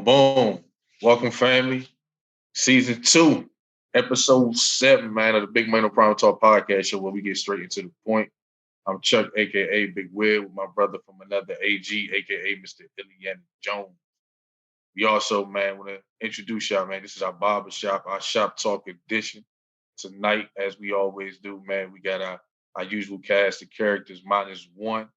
Boom. Welcome, family. Season 2, episode 7, man, of the Big Man No Problem Talk podcast show where we get straight into the point. I'm Chuck, a.k.a. Big Will, with my brother from another AG, a.k.a. Mr. Ilian Jones. We also, man, want to introduce y'all, man. This is our barber shop, our shop talk edition. Tonight, as we always do, man, we got our usual cast of characters minus one.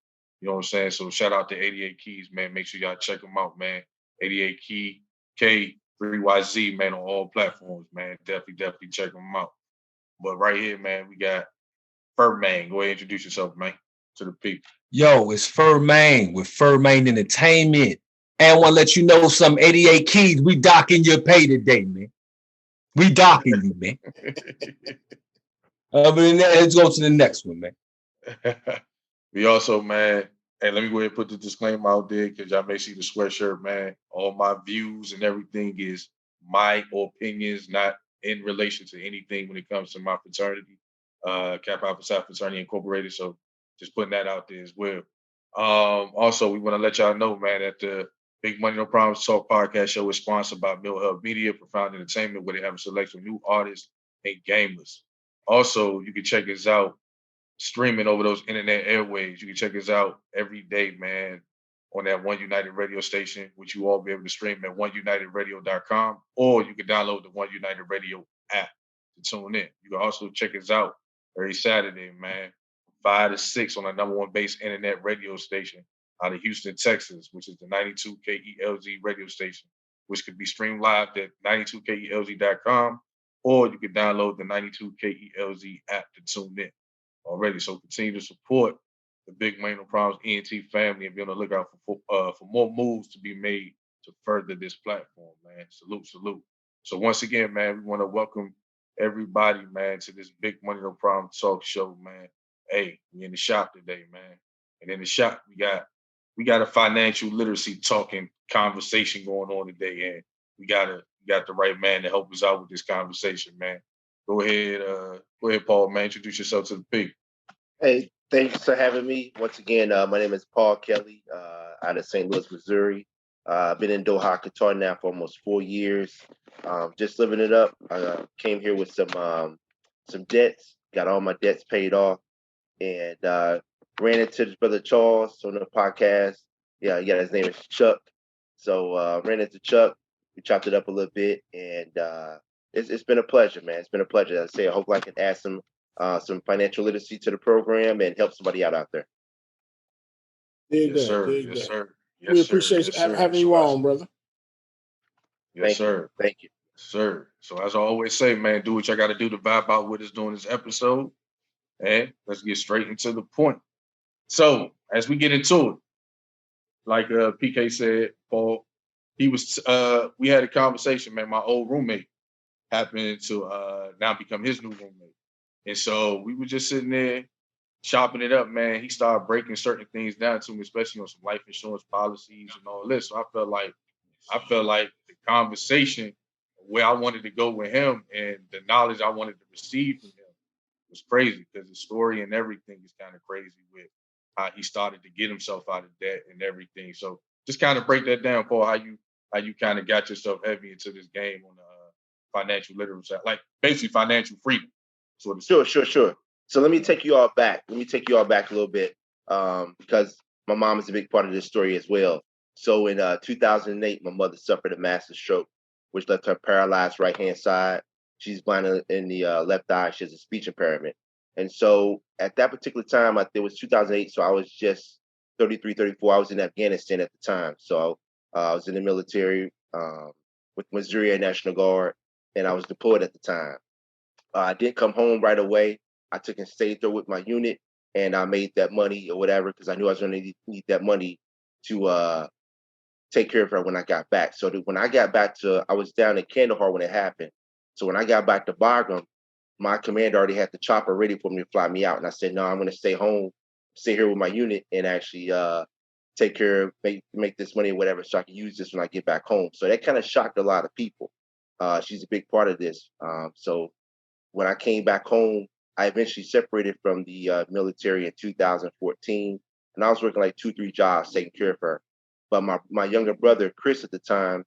You know what I'm saying? So shout out to 88 Keys, man. Make sure y'all check them out, man. 88 Key K3YZ, man, on all platforms, man. Definitely check them out. But right here, man, we got Man. Go ahead, introduce yourself, man, to the people. Yo, it's Main with Main Entertainment. And I want to let you know some 88 Keys. We docking your pay today, man. We docking you, man. But let's go to the next one, man. We also, man, and let me go ahead and put the disclaimer out there because y'all may see the sweatshirt, man. All my views and everything is my opinions, not in relation to anything when it comes to my fraternity, Kappa Alpha Psi Fraternity Incorporated. So just putting that out there as well. Also, we want to let y'all know, man, that the Big Money No Problems Talk podcast show is sponsored by Mill Hub Media, Profound Entertainment, where they have a selection of new artists and gamers. Also, you can check us out streaming over those internet airways. You can check us out every day, man, on that One United radio station, which you all be able to stream at oneunitedradio.com, or you can download the One United Radio app to tune in. You can also check us out every Saturday, man, 5 to 6 on the number one base internet radio station out of Houston, Texas, which is the 92 KELZ radio station, which could be streamed live at 92KELZ.com, or you can download the 92 KELZ app to tune in already. So continue to support the Big Man No Problems ENT family and be on the lookout for more moves to be made to further this platform, man. Salute. So once again, man, we want to welcome everybody, man, to this Big Money No Problem talk show, man. Hey, we in the shop today, man. And in the shop, we got a financial literacy talking conversation going on today, and we got the right man to help us out with this conversation, man. Go ahead, Paul, man. Introduce yourself to the people. Hey, thanks for having me. Once again, my name is Paul Kelly, out of St. Louis, Missouri. I've been in Doha, Qatar now for almost 4 years. Just living it up. I came here with some debts, got all my debts paid off, and ran into this brother Charles on the podcast. Yeah, his name is Chuck. So ran into Chuck. We chopped it up a little bit, and it's been a pleasure, man. It's been a pleasure. As I say, I hope I can add some financial literacy to the program and help somebody out there. Yes, sir. We appreciate having you on, brother. Yes, sir. Thank you. Sir. So as I always say, man, do what y'all got to do to vibe out with us during this episode. And let's get straight into the point. So as we get into it, like PK said, Paul, we had a conversation, man. My old roommate happened to now become his new roommate. And so we were just sitting there chopping it up, man. He started breaking certain things down to me, especially on some life insurance policies and all this. So I felt like the conversation where I wanted to go with him and the knowledge I wanted to receive from him was crazy because the story and everything is kind of crazy with how he started to get himself out of debt and everything. So just kind of break that down, Paul, how you kind of got yourself heavy into this game on the financial literacy, like basically financial freedom. Sure. So let me take you all back. a little bit because my mom is a big part of this story as well. So in 2008, my mother suffered a massive stroke, which left her paralyzed right-hand side. She's blind in the left eye. She has a speech impairment. And so at that particular time, it was 2008, so I was just 33, 34. I was in Afghanistan at the time. So I was in the military with Missouri Air National Guard, and I was deployed at the time. I didn't come home right away. I took and stayed there with my unit, and I made that money or whatever because I knew I was going to need that money to take care of her when I got back. So when I got back I was down in Kandahar when it happened. So when I got back to Bagram, my commander already had the chopper ready for me to fly me out. And I said, no, I'm going to stay home, stay here with my unit and actually take care of, make this money or whatever so I can use this when I get back home. So that kind of shocked a lot of people. She's a big part of this. So when I came back home, I eventually separated from the military in 2014. And I was working like 2-3 jobs taking care of her. But my younger brother, Chris, at the time,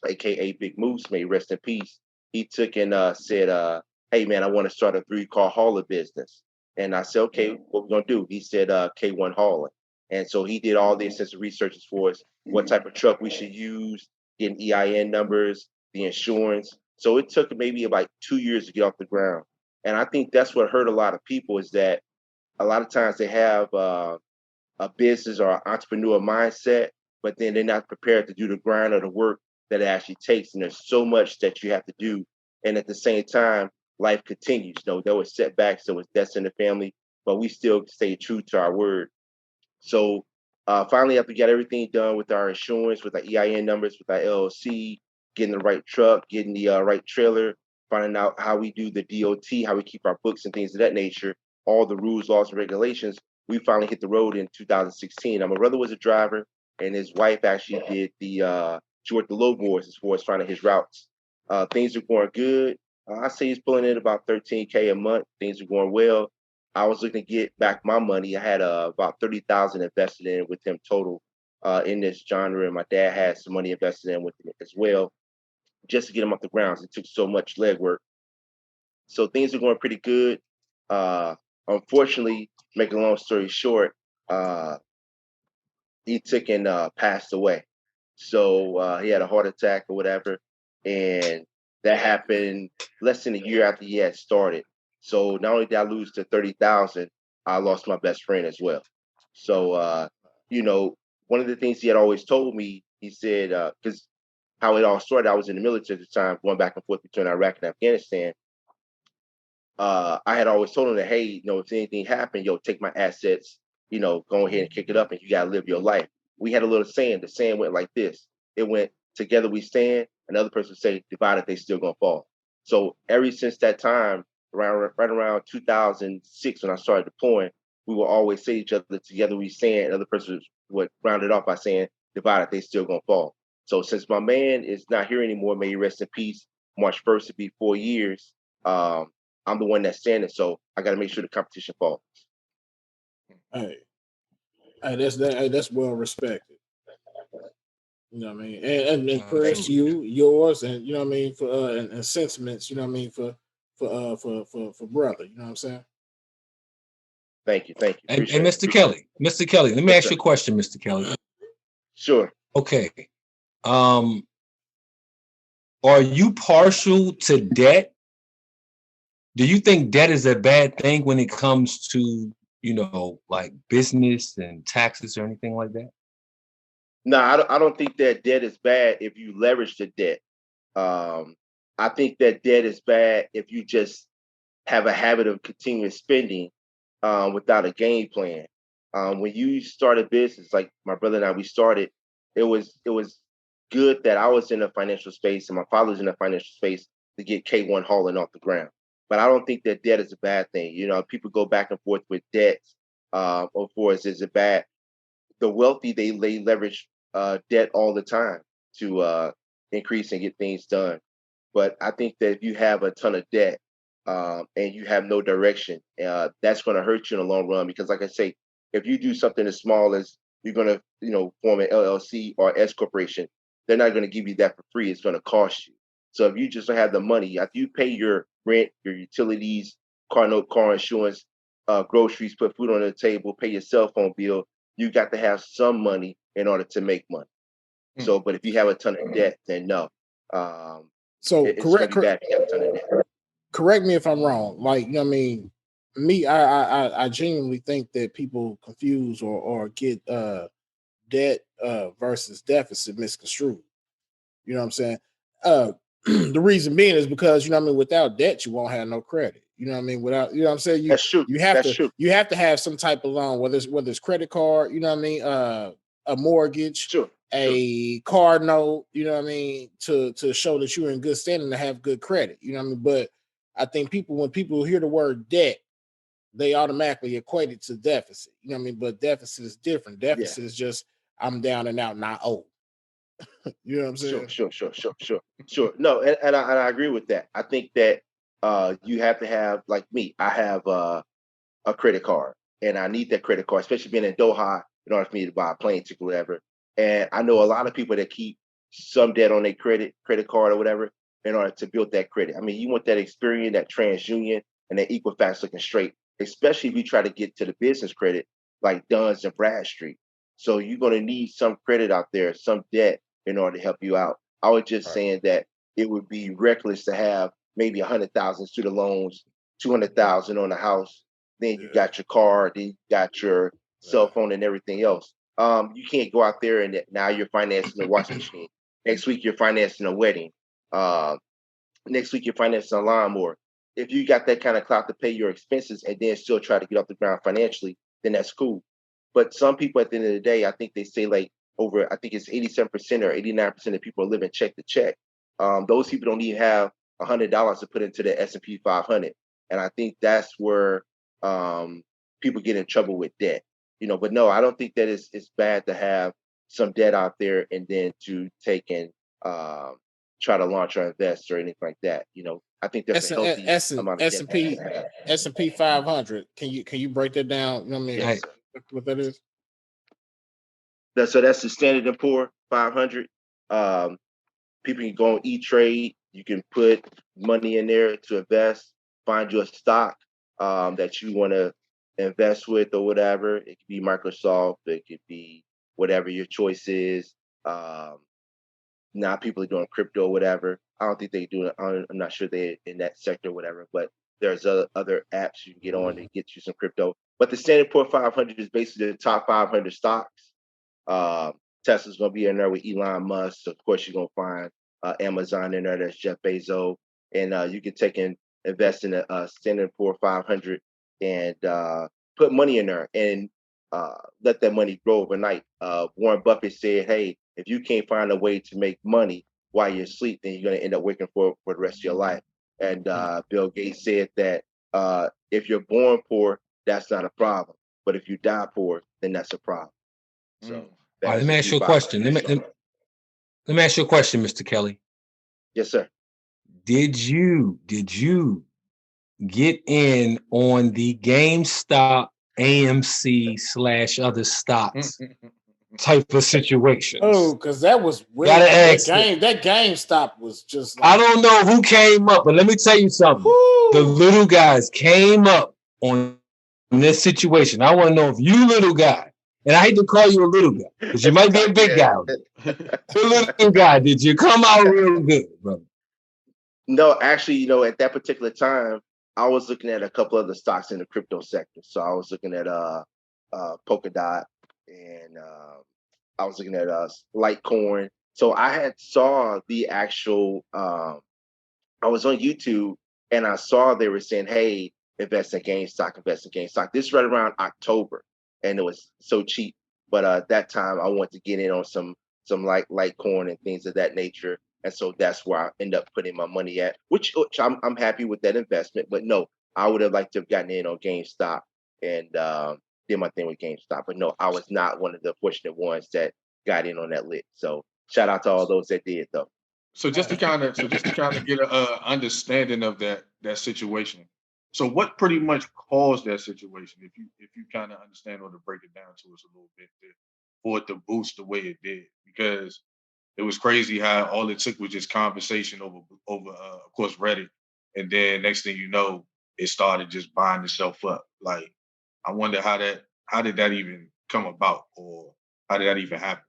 aka Big Moose, may he rest in peace. He took and said, "Hey man, I want to start a 3-car hauler business." And I said, "Okay, what we gonna do?" He said, "K1 hauling." And so he did all the extensive research as far as what type of truck we should use, getting EIN numbers, the insurance. So it took maybe about 2 years to get off the ground. And I think that's what hurt a lot of people, is that a lot of times they have a business or an entrepreneur mindset, but then they're not prepared to do the grind or the work that it actually takes. And there's so much that you have to do. And at the same time, life continues. You know, there was setbacks, there was deaths in the family, but we still stay true to our word. So finally, after we got everything done with our insurance, with our EIN numbers, with our LLC, getting the right truck, getting the right trailer, finding out how we do the DOT, how we keep our books and things of that nature, all the rules, laws, and regulations, we finally hit the road in 2016. Now, my brother was a driver, and his wife actually did she worked the low boards as far as finding his routes. Things are going good. I say he's pulling in about 13K a month. Things are going well. I was looking to get back my money. I had about 30,000 invested in with him total in this genre, and my dad had some money invested in with him as well, just to get him off the grounds. It took so much legwork. So things are going pretty good. Unfortunately, make a long story short, uh, he took and passed away. So he had a heart attack or whatever, and that happened less than a year after he had started. So not only did I lose to 30,000, I lost my best friend as well. So you know, one of the things he had always told me, he said, because how it all started, I was in the military at the time, going back and forth between Iraq and Afghanistan. I had always told him that, hey, you know, if anything happened, yo, take my assets, you know, go ahead and kick it up, and you gotta live your life. We had a little saying. The saying went like this. It went, together we stand. Another person would say, divided they still gonna fall. So ever since that time, right around 2006, when I started deploying, we will always say to each other, together we stand. Another person would round it off by saying, divided they still gonna fall. So since my man is not here anymore, may he rest in peace. March 1st will be 4 years. I'm the one that's standing, so I got to make sure the competition falls. Hey, that's well respected. You know what I mean? And prayers to you, yours, and you know what I mean, for and sentiments, you know what I mean, for brother. You know what I'm saying? Thank you. And Mr. Kelly, let me Yes, ask sir. you a question, Mr. Kelly. Sure. Okay. Are you partial to debt? Do you think debt is a bad thing when it comes to, you know, like business and taxes or anything like that? No, I don't think that debt is bad if you leverage the debt. Um, I think that debt is bad if you just have a habit of continuous spending without a game plan. When you start a business, like my brother and I, we started, it was good that I was in the financial space and my father was in the financial space to get K1 hauling off the ground. But I don't think that debt is a bad thing. You know, people go back and forth with debts. Of course, is it bad? The wealthy they leverage debt all the time to increase and get things done. But I think that if you have a ton of debt and you have no direction, that's going to hurt you in the long run. Because, like I say, if you do something as small as you're going to, you know, form an LLC or S corporation, they're not going to give you that for free. It's going to cost you. So if you just don't have the money, after you pay your rent, your utilities, car note, car insurance, groceries, put food on the table, pay your cell phone bill, you got to have some money in order to make money. So, but if you have a ton of debt, then no. So It's going to be bad if you have a ton of debt. correct me if I'm wrong. Like, you know what I mean? Me, I genuinely think that people confuse or get debt versus deficit misconstrued. You know what I'm saying? The reason being is because, you know what I mean, without debt, you won't have no credit. You know what I mean? Without, you know what I'm saying? That's true. That's true. You have to have some type of loan, whether it's credit card, you know what I mean, a mortgage, Sure. a car note, you know what I mean, to show that you're in good standing to have good credit. You know what I mean? But I think when people hear the word debt, they automatically equate it to deficit. You know what I mean? But deficit is different. Deficit is just I'm down and out, not old. You know what I'm saying? Sure. No, and I agree with that. I think that you have to have, like me, I have a credit card and I need that credit card, especially being in Doha, in order for me to buy a plane ticket or whatever. And I know a lot of people that keep some debt on their credit card or whatever in order to build that credit. I mean, you want that Experian, that TransUnion, and that Equifax looking straight, especially if you try to get to the business credit like Dunn's and Bradstreet. So you're going to need some credit out there, some debt in order to help you out. I was just saying that it would be reckless to have maybe 100,000 student loans, 200,000 on the house. Then you got your car, then you got your cell phone and everything else. You can't go out there and now you're financing a washing machine. Next week you're financing a wedding. Uh, Next week you're financing a lawnmower. If you got that kind of clout to pay your expenses and then still try to get off the ground financially, then that's cool. But some people at the end of the day, I think they say like I think it's 87% or 89% of people are living check to check. Those people don't even have $100 to put into the S&P 500. And I think that's where people get in trouble with debt. But no, I don't think that it's bad to have some debt out there and then to take and try to launch or invest or anything like that. I think that's a healthy amount of S&P debt. S&P 500. Can you break that down? You know what I mean, Yes. what that is? So that's the Standard and Poor 500. People can go on E-Trade. You can put money in there to invest. Find you a stock that you want to invest with or whatever. It could be Microsoft. It could be whatever your choice is. Now people are doing crypto or whatever. I don't think they do it. I'm not sure they're in that sector or whatever, but there's other apps you can get on to get you some crypto. But the Standard Poor 500 is basically the top 500 stocks. Tesla's going to be in there with Elon Musk. Of course, you're going to find Amazon in there. That's Jeff Bezos. And you can take and invest in a Standard Poor 500 and put money in there and let that money grow overnight. Warren Buffett said, hey, if you can't find a way to make money while you're asleep, then you're going to end up working for the rest of your life. And Bill Gates said that if you're born poor, that's not a problem. But if you die poor, then that's a problem. So all right, let me ask you a question. Let me ask you a question, Mr. Kelly. Yes, sir. Did you get in on the GameStop, AMC / other stocks type of situation? Oh, because that was way that GameStop was just like, I don't know who came up, but let me tell you something. Woo! The little guys came up on this situation. I want to know if you little guy, and I hate to call you a little guy, because you might be a big guy. The little guy, did you come out real good, brother? No, actually, at that particular time, I was looking at a couple of the stocks in the crypto sector. So I was looking at Polkadot, and I was looking at Litecoin. So I had saw the actual. I was on YouTube and I saw they were saying, "Hey, invest in GameStop, invest in GameStop." This is right around October, and it was so cheap. But at that time, I wanted to get in on some Litecoin and things of that nature. And so that's where I end up putting my money at, which I'm happy with that investment. But no, I would have liked to have gotten in on GameStop and did my thing with GameStop. But no, I was not one of the fortunate ones that got in on that lit. So shout out to all those that did, though. So just to kind of get an understanding of that situation. So what pretty much caused that situation? If you kind of understand or to break it down to us a little bit, for it to boost the way it did, because it was crazy how all it took was just conversation over of course Reddit, and then next thing you know, it started just buying itself up. Like, I wonder how did that even come about, or how did that even happen?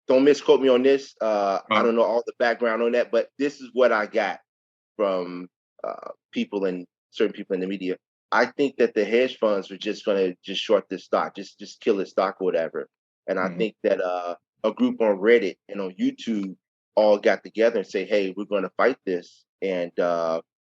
Don't misquote me on this. I don't know all the background on that, but this is what I got from certain people in the media. I think that the hedge funds were just going to just short this stock, just kill this stock or whatever. And I think that a group on Reddit and on YouTube all got together and say, "Hey, we're going to fight this," and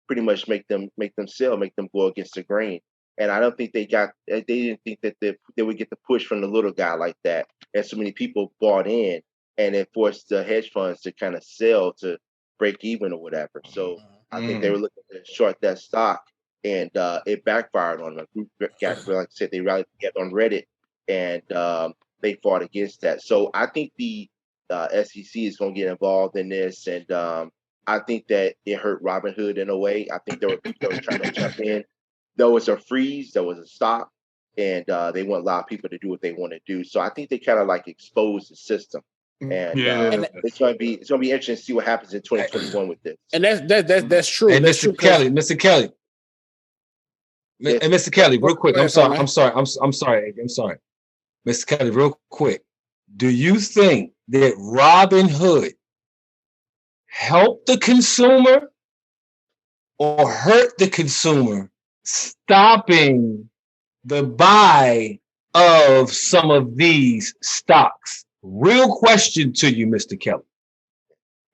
pretty much make them sell, make them go against the grain. And I don't think they didn't think that they would get the push from the little guy like that. And so many people bought in, and it forced the hedge funds to kind of sell to break even or whatever. So I think they were looking to short that stock, and it backfired on them. A group got, like I said, they rallied together on Reddit, and they fought against that. So I think the SEC is going to get involved in this, and I think that it hurt Robinhood in a way. I think there were people that were trying to jump in. There was a freeze, there was a stop, and they wouldn't allow people to do what they want to do. So I think they kind of like exposed the system. And Yeah. it's gonna be interesting to see what happens in 2021 with this. And that's true. Hey, That's true. Mr. Kelly, Yes. and Mr. Kelly, real quick. Go I'm ahead, sorry. man. I'm sorry. Mr. Kelly, real quick. Do you think that Robin Hood helped the consumer or hurt the consumer, stopping the buy of some of these stocks? Real question to you, Mr. Kelly.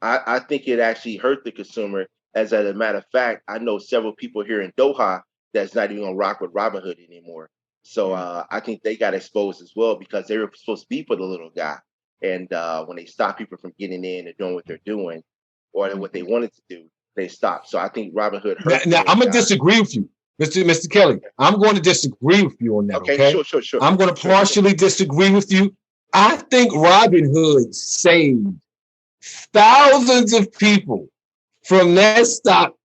I think it actually hurt the consumer. As a matter of fact, I know several people here in Doha that's not even gonna rock with Robinhood anymore. So I think they got exposed as well because they were supposed to be for the little guy. And when they stop people from getting in and doing what they're doing or what they wanted to do, they stopped. So I think Robinhood hurt. Now I'm gonna disagree with you, Mr. Kelly. I'm going to disagree with you on that. Okay, sure. I'm going to partially disagree with you. I think Robinhood saved thousands of people from that stock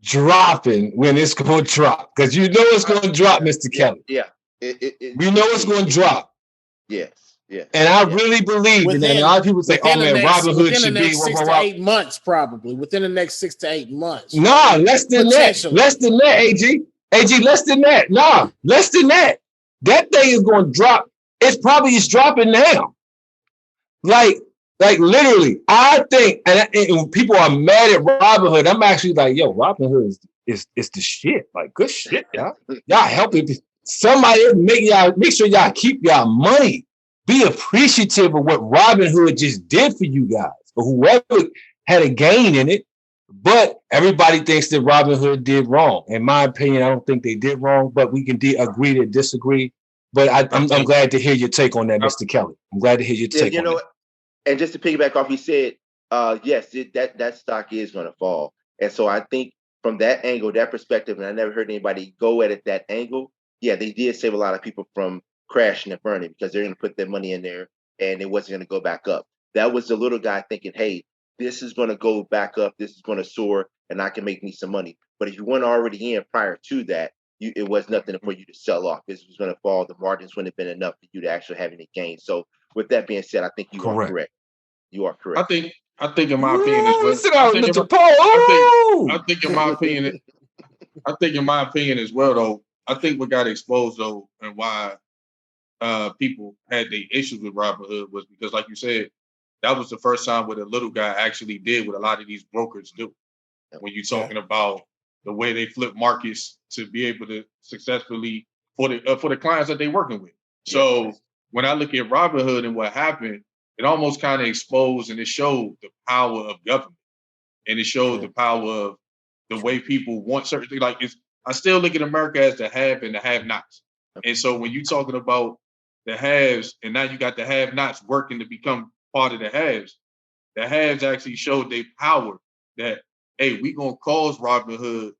dropping when it's going to drop, because you know it's going to drop, Mr. Kelly. Yeah. We know it's going to drop. Yes. And I really believe in that. And a lot of people say, "Oh man, Robinhood should be 6 to 8 months, probably within the next 6 to 8 months." Nah, less than that. Less than that, AG. Less than that. Nah, less than that. That thing is going to drop. It's probably dropping now. Like literally, I think, and people are mad at Robinhood. I'm actually like, yo, Robinhood is the shit. Like, good shit, y'all. Y'all helping somebody make sure y'all keep y'all money. Be appreciative of what Robinhood just did for you guys, or whoever had a gain in it. But everybody thinks that Robinhood did wrong. In my opinion, I don't think they did wrong, but we can agree to disagree. But I'm glad to hear your take on that, Mr. Kelly. I'm glad to hear your take on that. And just to piggyback off, you said, yes, that stock is going to fall. And so I think from that angle, that perspective, and I never heard anybody go at it that angle. Yeah, they did save a lot of people from crashing and burning because they're going to put their money in there and it wasn't going to go back up. That was the little guy thinking, hey, this is going to go back up. This is going to soar and I can make me some money. But if you weren't already in prior to that, it was nothing for you to sell off. This was going to fall. The margins wouldn't have been enough for you to actually have any gain. So with that being said, I think you are correct. You are correct. I think in my opinion as well. I think in my opinion as well, though, I think what got exposed though and why people had the issues with Robinhood was because, like you said, that was the first time where the little guy actually did what a lot of these brokers do. When you're talking about the way they flip markets to be able to successfully for the clients that they're working with. So when I look at Robinhood and what happened, it almost kind of exposed and it showed the power of government, and it showed the power of the way people want certain things. Like I still look at America as the have and the have-nots. And so when you're talking about the haves, and now you got the have-nots working to become part of the haves actually showed their power that, hey, we gonna cause Robinhood,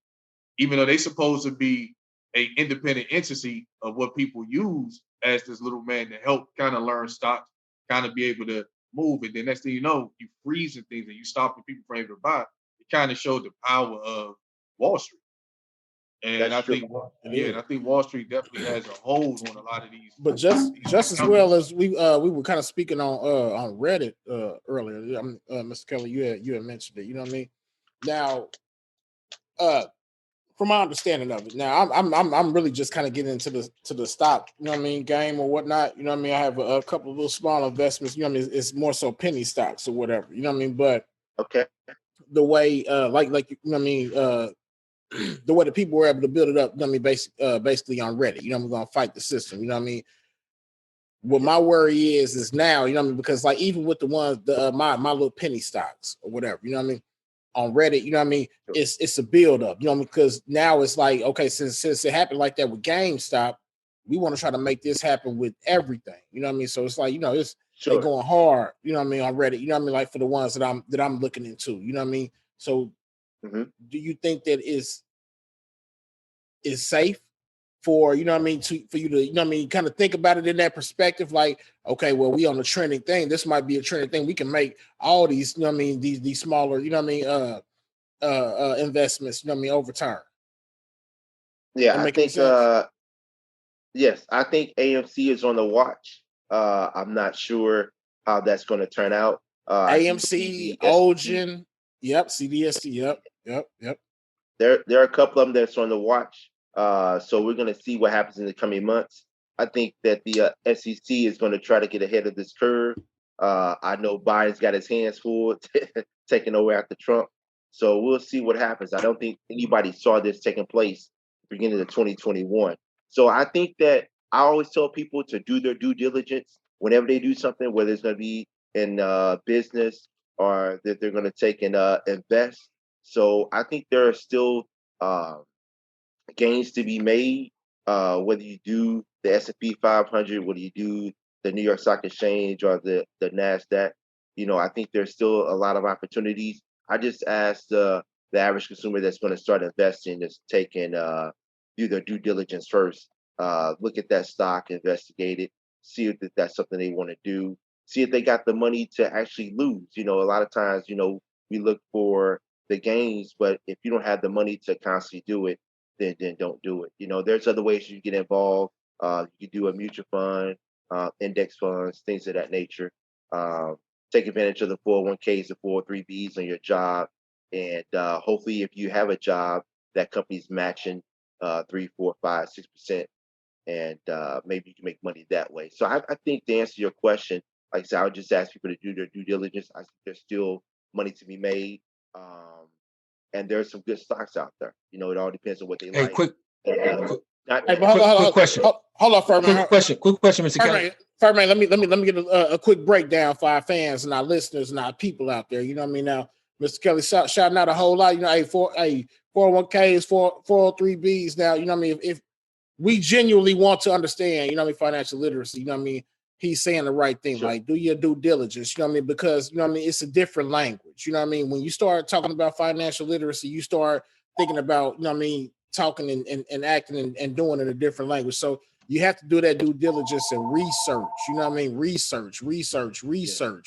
even though they supposed to be a independent entity of what people use as this little man to help kind of learn stocks, kind of be able to move. And then next thing you know, you freezing things and you stopping people from able to buy. It kind of showed the power of Wall Street. And I think Wall Street definitely has a hold on a lot of these. But just as well as we were kind of speaking on Reddit earlier, Mr. Kelly, you had mentioned it. You know what I mean? Now, from my understanding of it, now I'm really just kind of getting into the stock, you know what I mean, game or whatnot. You know what I mean? I have a couple of little small investments. You know what I mean? It's more so penny stocks or whatever. You know what I mean? But the way like you know what I mean, the way the people were able to build it up, you know what I mean, basically on Reddit. You know, we're gonna fight the system. You know what I mean? What my worry is now, you know what I mean, because like even with the ones my little penny stocks or whatever, you know what I mean, on Reddit, you know what I mean, it's a build up, you know what I mean, because now it's like, okay, since it happened like that with GameStop, we want to try to make this happen with everything, you know what I mean? So it's like, you know, they going hard, you know what I mean, on Reddit, you know what I mean, like for the ones that I'm looking into, you know what I mean? So do you think that is safe for, you know what I mean, for you to, you know what I mean, kind of think about it in that perspective, like, okay, well, we on a trending thing. This might be a trending thing. We can make all these, you know what I mean, these smaller, you know what I mean, investments, you know what I mean, over time. Yeah, I think yes, I think AMC is on the watch. I'm not sure how that's going to turn out. AMC, Ogen, yep, CDSC, yep. There are a couple of them that's on the watch. So we're going to see what happens in the coming months. I think that the SEC is going to try to get ahead of this curve. I know Biden's got his hands full taking over after Trump. So we'll see what happens. I don't think anybody saw this taking place beginning of 2021. So I think that I always tell people to do their due diligence whenever they do something, whether it's going to be in business or that they're going to take and invest. So I think there are still gains to be made, whether you do the S&P 500, whether you do the New York Stock Exchange or the NASDAQ. I think there's still a lot of opportunities. I just ask the average consumer that's going to start investing is take and do their due diligence first. Look at that stock, investigate it, see if that's something they want to do, see if they got the money to actually lose. A lot of times, we look for the gains, but if you don't have the money to constantly do it, then don't do it. There's other ways you get involved. You can do a mutual fund, index funds, things of that nature. Take advantage of the 401ks, the 403bs on your job, and hopefully, if you have a job, that company's matching 3, 4, 5, 6%, and maybe you can make money that way. So I think to answer your question, like I said, I would just ask people to do their due diligence. I think there's still money to be made. And there's some good stocks out there. It all depends on what they like. Quick question. Hold on, Furman. Quick question, Mr. Kelly. Furman, let me get a quick breakdown for our fans and our listeners and our people out there. You know what I mean? Now, Mr. Kelly shouting out a whole lot. 401ks, 403bs. Now, you know what I mean? If we genuinely want to understand, financial literacy, he's saying the right thing. Sure. Like, do your due diligence, because, it's a different language. When you start talking about financial literacy, you start thinking about, talking and acting and doing it in a different language. So you have to do that due diligence and research, research.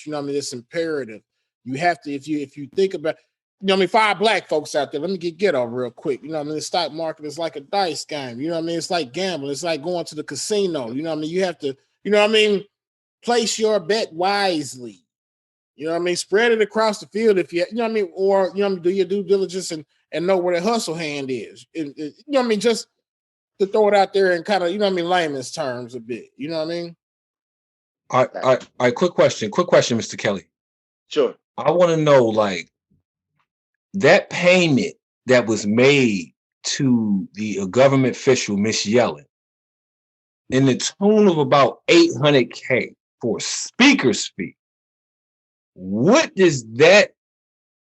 Yeah. It's imperative. You have to, if you think about, for our black folks out there, let me get on real quick. The stock market is like a dice game. It's like gambling. It's like going to the casino. You have to, place your bet wisely. Spread it across the field if you, or, do your due diligence and know where the hustle hand is. Just to throw it out there and kind of, layman's terms a bit. You know what I mean? All right. Quick question, Mr. Kelly. Sure. I want to know, like, that payment that was made to the government official, Miss Yellen, in the tune of about $800K for speaker's fee. What does that,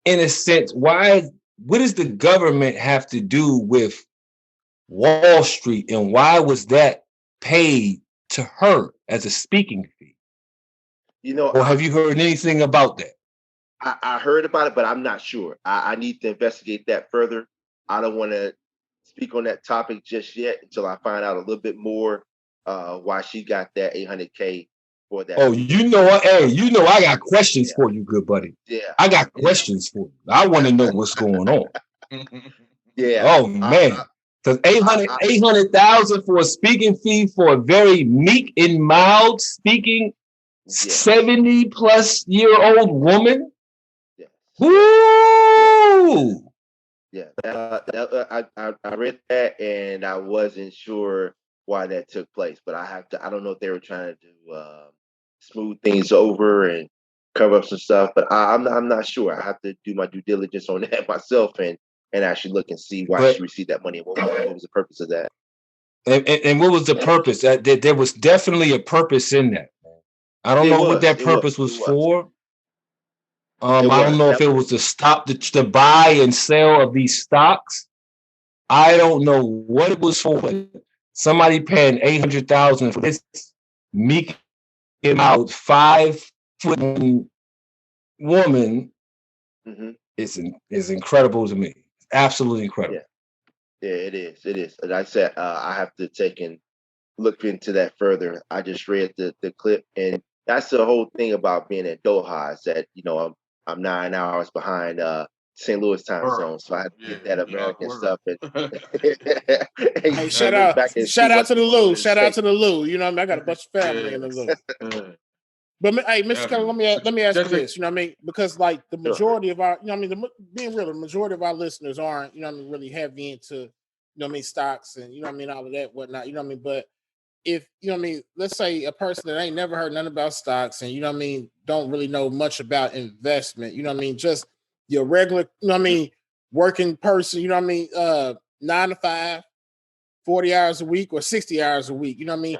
in a sense, what does the government have to do with Wall Street, and why was that paid to her as a speaking fee? Or have you heard anything about that? I heard about it, but I'm not sure. I need to investigate that further. I don't want to speak on that topic just yet until I find out a little bit more why she got that $800K for that. Oh, I got questions for you, good buddy. Yeah, I got questions for you. I want to know what's going on. Yeah. Oh man, because 800,000 for a speaking fee for a very meek and mild speaking 70-plus-year-old woman. Yeah. Woo! Yeah. I read that and I wasn't sure why that took place, but I don't know if they were trying to smooth things over and cover up some stuff, but I'm not sure. I have to do my due diligence on that myself and actually look and see why she received that money and what was the purpose of that. And what was the purpose? There was definitely a purpose in that. I don't know what that purpose was for. I don't know if it was to stop the buy and sell of these stocks. I don't know what it was for. Somebody paying $800,000 for this meek and mild 5-foot woman is incredible to me. Absolutely incredible. Yeah, it is. It is. And I said I have to take and look into that further. I just read the clip, and that's the whole thing about being in Doha is that I'm 9 hours behind St. Louis time zone, so I have to get that American stuff. And hey, shout out to the Lou. Shout out to the Lou. I got a bunch of family in the Lou. But hey, Mr. Kelly, let me ask you Just this. You know what I mean? Because like the Sure. majority of our, you know what I mean, being real, the majority of our listeners aren't, you know what I mean, really heavy into, you know what I mean, stocks and you know what I mean, all of that, whatnot. You know what I mean? But if you know what I mean, let's say a person that ain't never heard nothing about stocks and you know what I mean, don't really know much about investment, you know what I mean, just your regular, you know what I mean, working person, you know what I mean, 9 to 5, 40 hours a week or 60 hours a week, you know what I mean?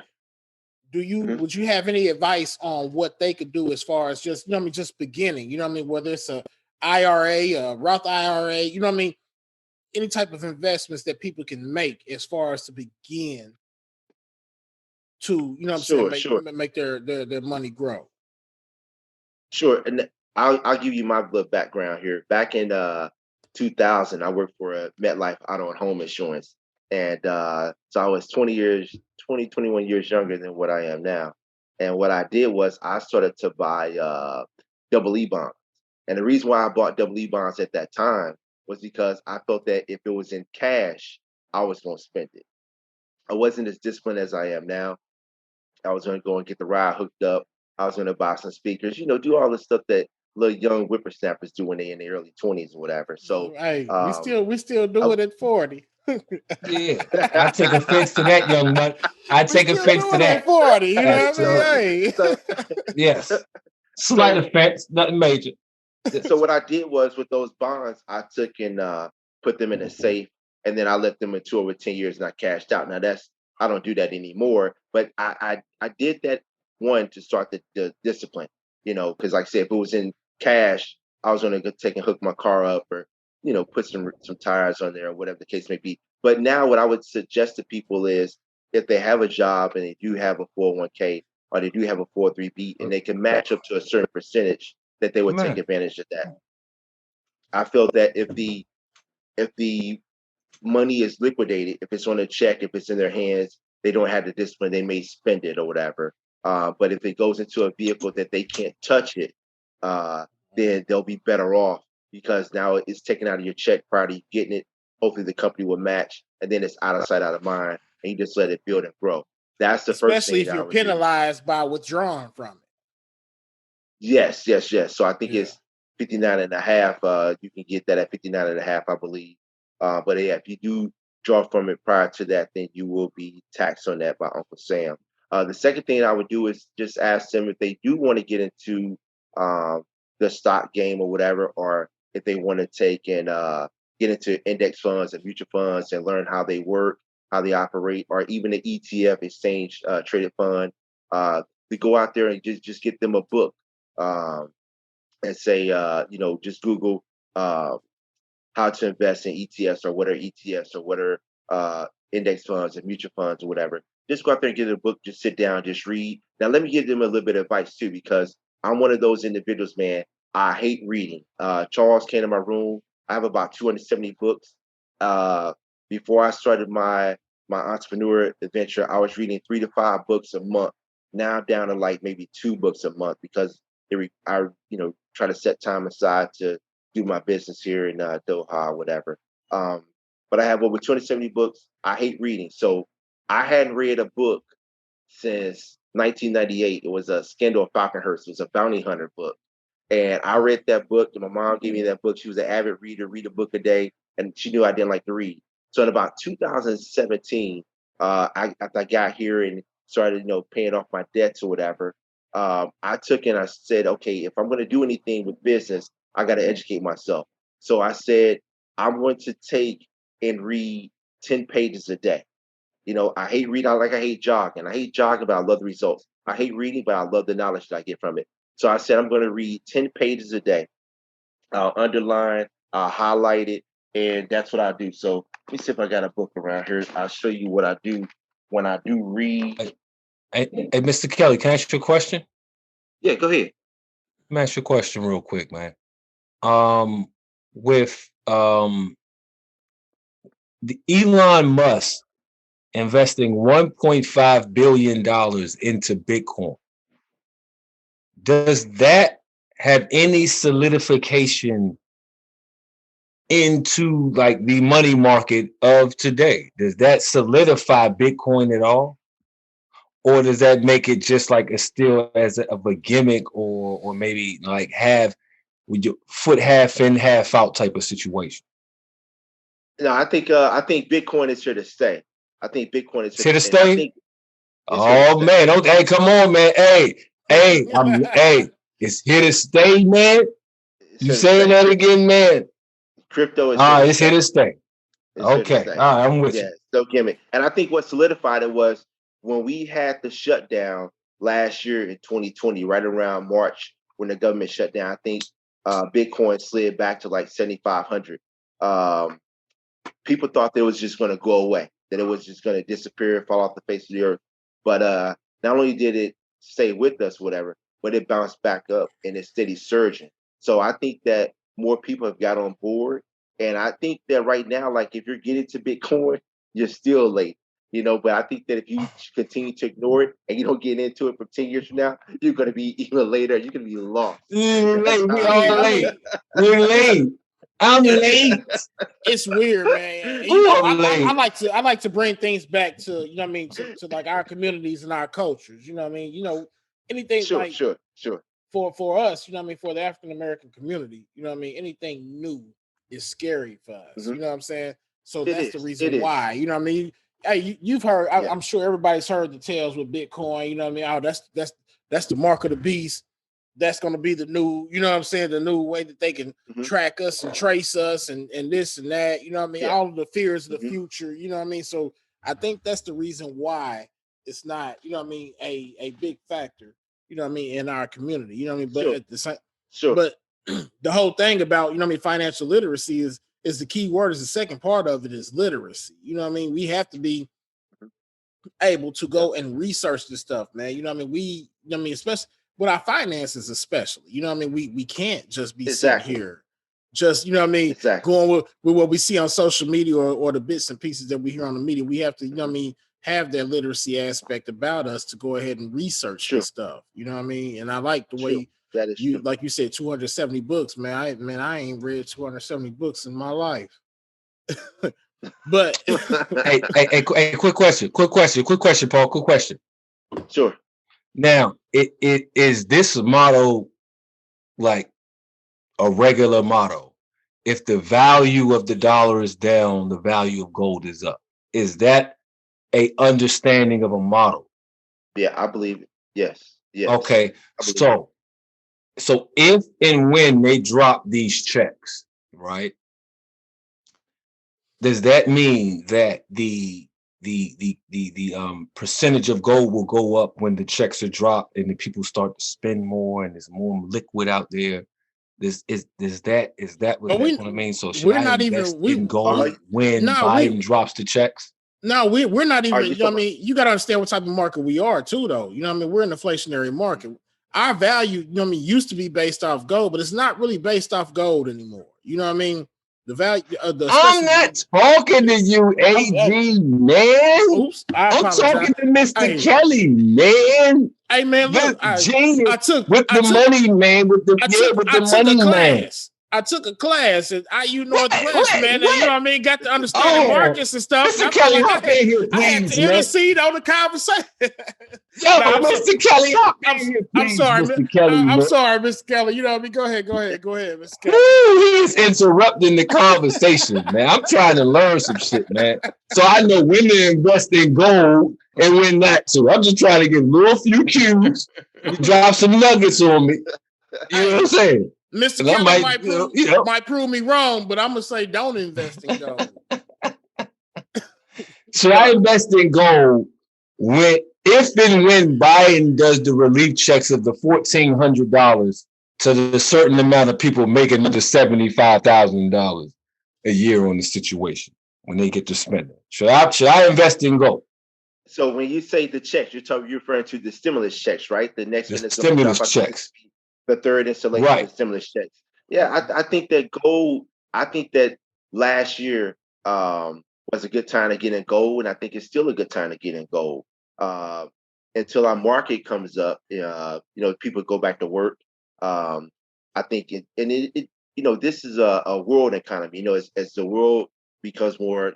Would you have any advice on what they could do as far as just, you know what I mean, just beginning, you know what I mean, whether it's a IRA, a Roth IRA, you know what I mean, any type of investments that people can make as far as to begin to, you know what I'm saying, make their money grow. Sure. And I'll give you my little background here. Back in 2000, I worked for a MetLife Auto and Home Insurance. And so I was 21 years younger than what I am now. And what I did was I started to buy double E bonds. And the reason why I bought double E bonds at that time was because I felt that if it was in cash, I was going to spend it. I wasn't as disciplined as I am now. I was going to go and get the ride hooked up. I was going to buy some speakers, do all the stuff that little young whippersnappers do when they're in their early 20s or whatever. So, hey, we still do it at 40. Yeah, I take offense to that, young man. I take offense to that. At 40, you know what I mean? Hey. So, yes, slight offense, nothing major. So what I did was with those bonds, I took and put them in a safe, and then I let them mature over 10 years, and I cashed out. Now I don't do that anymore, but I did that one to start the discipline, because like I said, if it was in cash, I was going to go take and hook my car up or put some tires on there or whatever the case may be. But now what I would suggest to people is if they have a job and they do have a 401k or they do have a 403b and they can match up to a certain percentage, that they would take advantage of that. I feel that if the money is liquidated, if it's on a check, if it's in their hands, they don't have the discipline, they may spend it or whatever. But if it goes into a vehicle that they can't touch it, then they'll be better off because now it's taken out of your check prior to you getting it. Hopefully the company will match, and then it's out of sight, out of mind, and you just let it build and grow. That's the first thing. Especially if you're penalized by withdrawing from it. Yes. So I think it's 59 and a half. You can get that at 59 and a half, I believe. But yeah, if you do draw from it prior to that, then you will be taxed on that by Uncle Sam. The second thing I would do is just ask them if they do want to get into the stock game or whatever, or if they want to take and get into index funds and mutual funds and learn how they work, how they operate, or even the ETF exchange traded fund. To go out there and just get them a book. And say, just Google how to invest in ETFs or what are ETFs or what are index funds and mutual funds or whatever. Just go out there and get a book, just sit down, just read. Now, let me give them a little bit of advice too, because I'm one of those individuals, man. I hate reading. Charles came to my room. I have about 270 books. Before I started my entrepreneur adventure, I was reading 3 to 5 books a month. Now down to like maybe 2 books a month because I try to set time aside to do my business here in Doha or whatever. But I have over 270 books. I hate reading. So I hadn't read a book since 1998. It was a Scandal of Falconhurst. It was a bounty hunter book. And I read that book, and my mom gave me that book. She was an avid reader, read a book a day, and she knew I didn't like to read. So in about 2017, after I got here and started, paying off my debts or whatever, I took and I said, okay, if I'm going to do anything with business, I got to educate myself. So I said, I'm going to take and read 10 pages a day. I hate reading like I hate jogging. I hate jogging, but I love the results. I hate reading, but I love the knowledge that I get from it. So I said, I'm going to read 10 pages a day. I'll underline, I'll highlight it, and that's what I do. So let me see if I got a book around here. I'll show you what I do when I do read. Hey, Mr. Kelly, can I ask you a question? Yeah, go ahead. Let me ask you a question real quick, man. With the Elon Musk investing $1.5 billion into Bitcoin, does that have any solidification into like the money market of today? Does that solidify Bitcoin at all? or does that make it just like it's still as of a gimmick, or maybe like have with your foot half in, half out type of situation? No, I think Bitcoin is here to stay. I think Bitcoin is It's here here to to stay. And I stay. think it's here to Oh stay. man, hey, come on, man. Hey, it's here to stay, man. It's You here to saying stay. that again, man? Crypto is here to It's here stay. to stay. It's here to Okay, stay. all right, I'm with Yeah, you. no gimmick. And I think what solidified it was when we had the shutdown last year in 2020, right around March, when the government shut down. I think Bitcoin slid back to like 7,500. Um, People thought that it was just going to go away, that it was just going to disappear, fall off the face of the earth. But not only did it stay with us, whatever, but it bounced back up and it's steady surging. So I think that more people have got on board. And I think that right now, like if you're getting to Bitcoin, you're still late. But I think that if you continue to ignore it and you don't get into it for 10 years from now, you're going to be even later. You're going to be lost. Late. We all late. We're late. I'm late. It's weird, man. And, I'm late. I like to bring things back to, what I mean, to like our communities and our cultures. You know what I mean? Anything Sure, like sure. for us, what I mean, for the African American community, what I mean, anything new is scary for us. Mhm. You know what I'm saying? So It that's the is. reason It is. why. You know what I mean? Hey, you've heard. Yeah. I'm sure everybody's heard the tales with Bitcoin. You know what I mean? Oh, that's the mark of the beast. That's going to be the new. You know what I'm saying? The new way that they can Mhm. track us and trace us and this and that. You know what I mean? Yeah. All of the fears of the Mhm. future. You know what I mean? So I think that's the reason why it's not. You know what I mean? A big factor. You know what I mean, in our community. You know what I mean? But Sure. at the same, Sure. but the whole thing about, you know what I mean, financial literacy is the key word. Is the second part of it is literacy. You know what I mean? We have to be able to go and research this stuff, man. You know what I mean? You know what I mean, especially with our finances, especially. You know what I mean? We can't just be Exactly. sitting here, just, you know what I mean, Exactly. going with what we see on social media or the bits and pieces that we hear on the media. We have to, you know what I mean, have that literacy aspect about us to go ahead and research Sure. this stuff. You know what I mean? And I like the True. way That is you, true. like you said, 270 books, man. I ain't read 270 books in my life. But Hey, quick question, Paul. Quick question. Sure. Now, it is this motto like a regular motto? If the value of the dollar is down, the value of gold is up. Is that a understanding of a model? Yeah, I believe it. Yes. Yes. Okay, I believe it. so if and when they drop these checks, right? Does that mean that the percentage of gold will go up when the checks are dropped and the people start to spend more and there's more liquid out there? Is that what but that's what I mean? So should we're I not invest even in gold when no, Biden drops the checks? No, we're not Are even, you you know what I talking mean? You got to understand what type of market we are too, though. You know what I mean? We're an inflationary market. Our value, you know what I mean, used to be based off gold, but it's not really based off gold anymore. You know what I mean? The value of the I'm especially not talking to you, AG, man. oops, I I'm apologize. talking to Mr. Hey, Kelly, man. hey man, The look, genius I took with I the took money, man. With I the took a money, man. class. I took a class at IU Northwest, What? man, and you know what I mean, got to understand the Oh, markets and stuff. And Mr. I felt Kelly, like hop in here, I had please, to man. intercede on the conversation. Yo, Nah, Mr. Kelly, hop in here, I'm please, sorry, Mr. Kelly, I'm man. sorry, Mr. Kelly. You know what I mean? Go ahead, Mr. Kelly. Woo, he is interrupting the conversation, man. I'm trying to learn some shit, man. So I know when to invest in gold and when not to. I'm just trying to get a little few cues. You drop some nuggets on me. You know what I'm saying? Mr. And I Kelly might, might prove me wrong, but I'm gonna say don't invest in gold. should I invest in gold if and when Biden does the relief checks of the $1,400 to the certain amount of people making under $75,000 a year on the situation when they get to spend it? Should I invest in gold? So when you say the checks, you're referring to the stimulus checks, right? The next The one that's going to stimulus drop, I think, checks, the third installation of right? the stimulus checks. Yeah, I think that gold. I think that last year was a good time to get in gold, and I think it's still a good time to get in gold uh, until our market comes up. People go back to work. Um, I think, this is a world economy. As the world becomes more,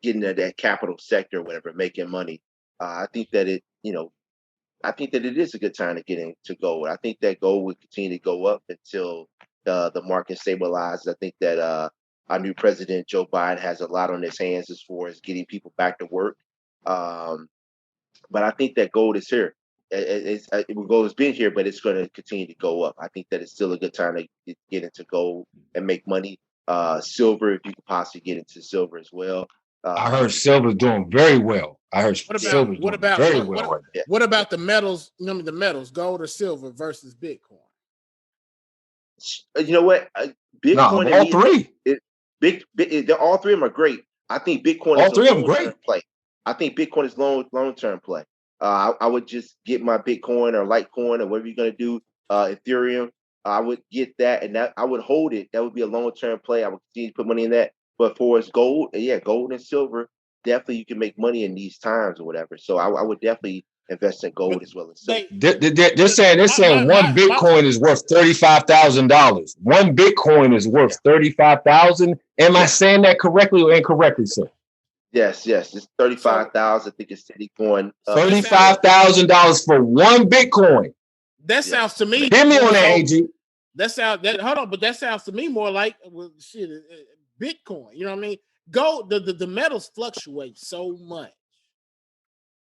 getting at that capital sector, or whatever, making money. I think that I think that it is a good time to get into gold. I think that gold will continue to go up until the market stabilizes. I think that our new president Joe Biden has a lot on his hands as far as getting people back to work. Um, but I think that gold is here. Gold has been here, but it's going to continue to go up. I think that it's still a good time to get into gold and make money. Silver, if you could possibly get into silver as well. I heard silver's doing very well. I heard What about silver's doing very well right now. what about the metals? You know, the metals, gold or silver versus Bitcoin? You know what? No, Bitcoin and all me, three. all three of them are great. I think Bitcoin All is a three of them long term great. play. I think Bitcoin is long term play. I would just get my Bitcoin or Litecoin or whatever you're gonna do, Ethereum. I would get that, and that I would hold it. That would be a long term play. I would continue to put money in that. But for as gold, yeah, gold and silver, definitely you can make money in these times or whatever. So I would definitely invest in gold But as well as silver. They're saying one Bitcoin is worth $35,000. One Bitcoin is worth 35,000. Am I saying that correctly or incorrectly, sir? Yes, it's 35,000. I think it's steady going up. $35,000 for one Bitcoin. That sounds to me. Hit me on that, AG. Hold on, but that sounds to me more like Bitcoin. You know what I mean? Gold, the metals fluctuate so much.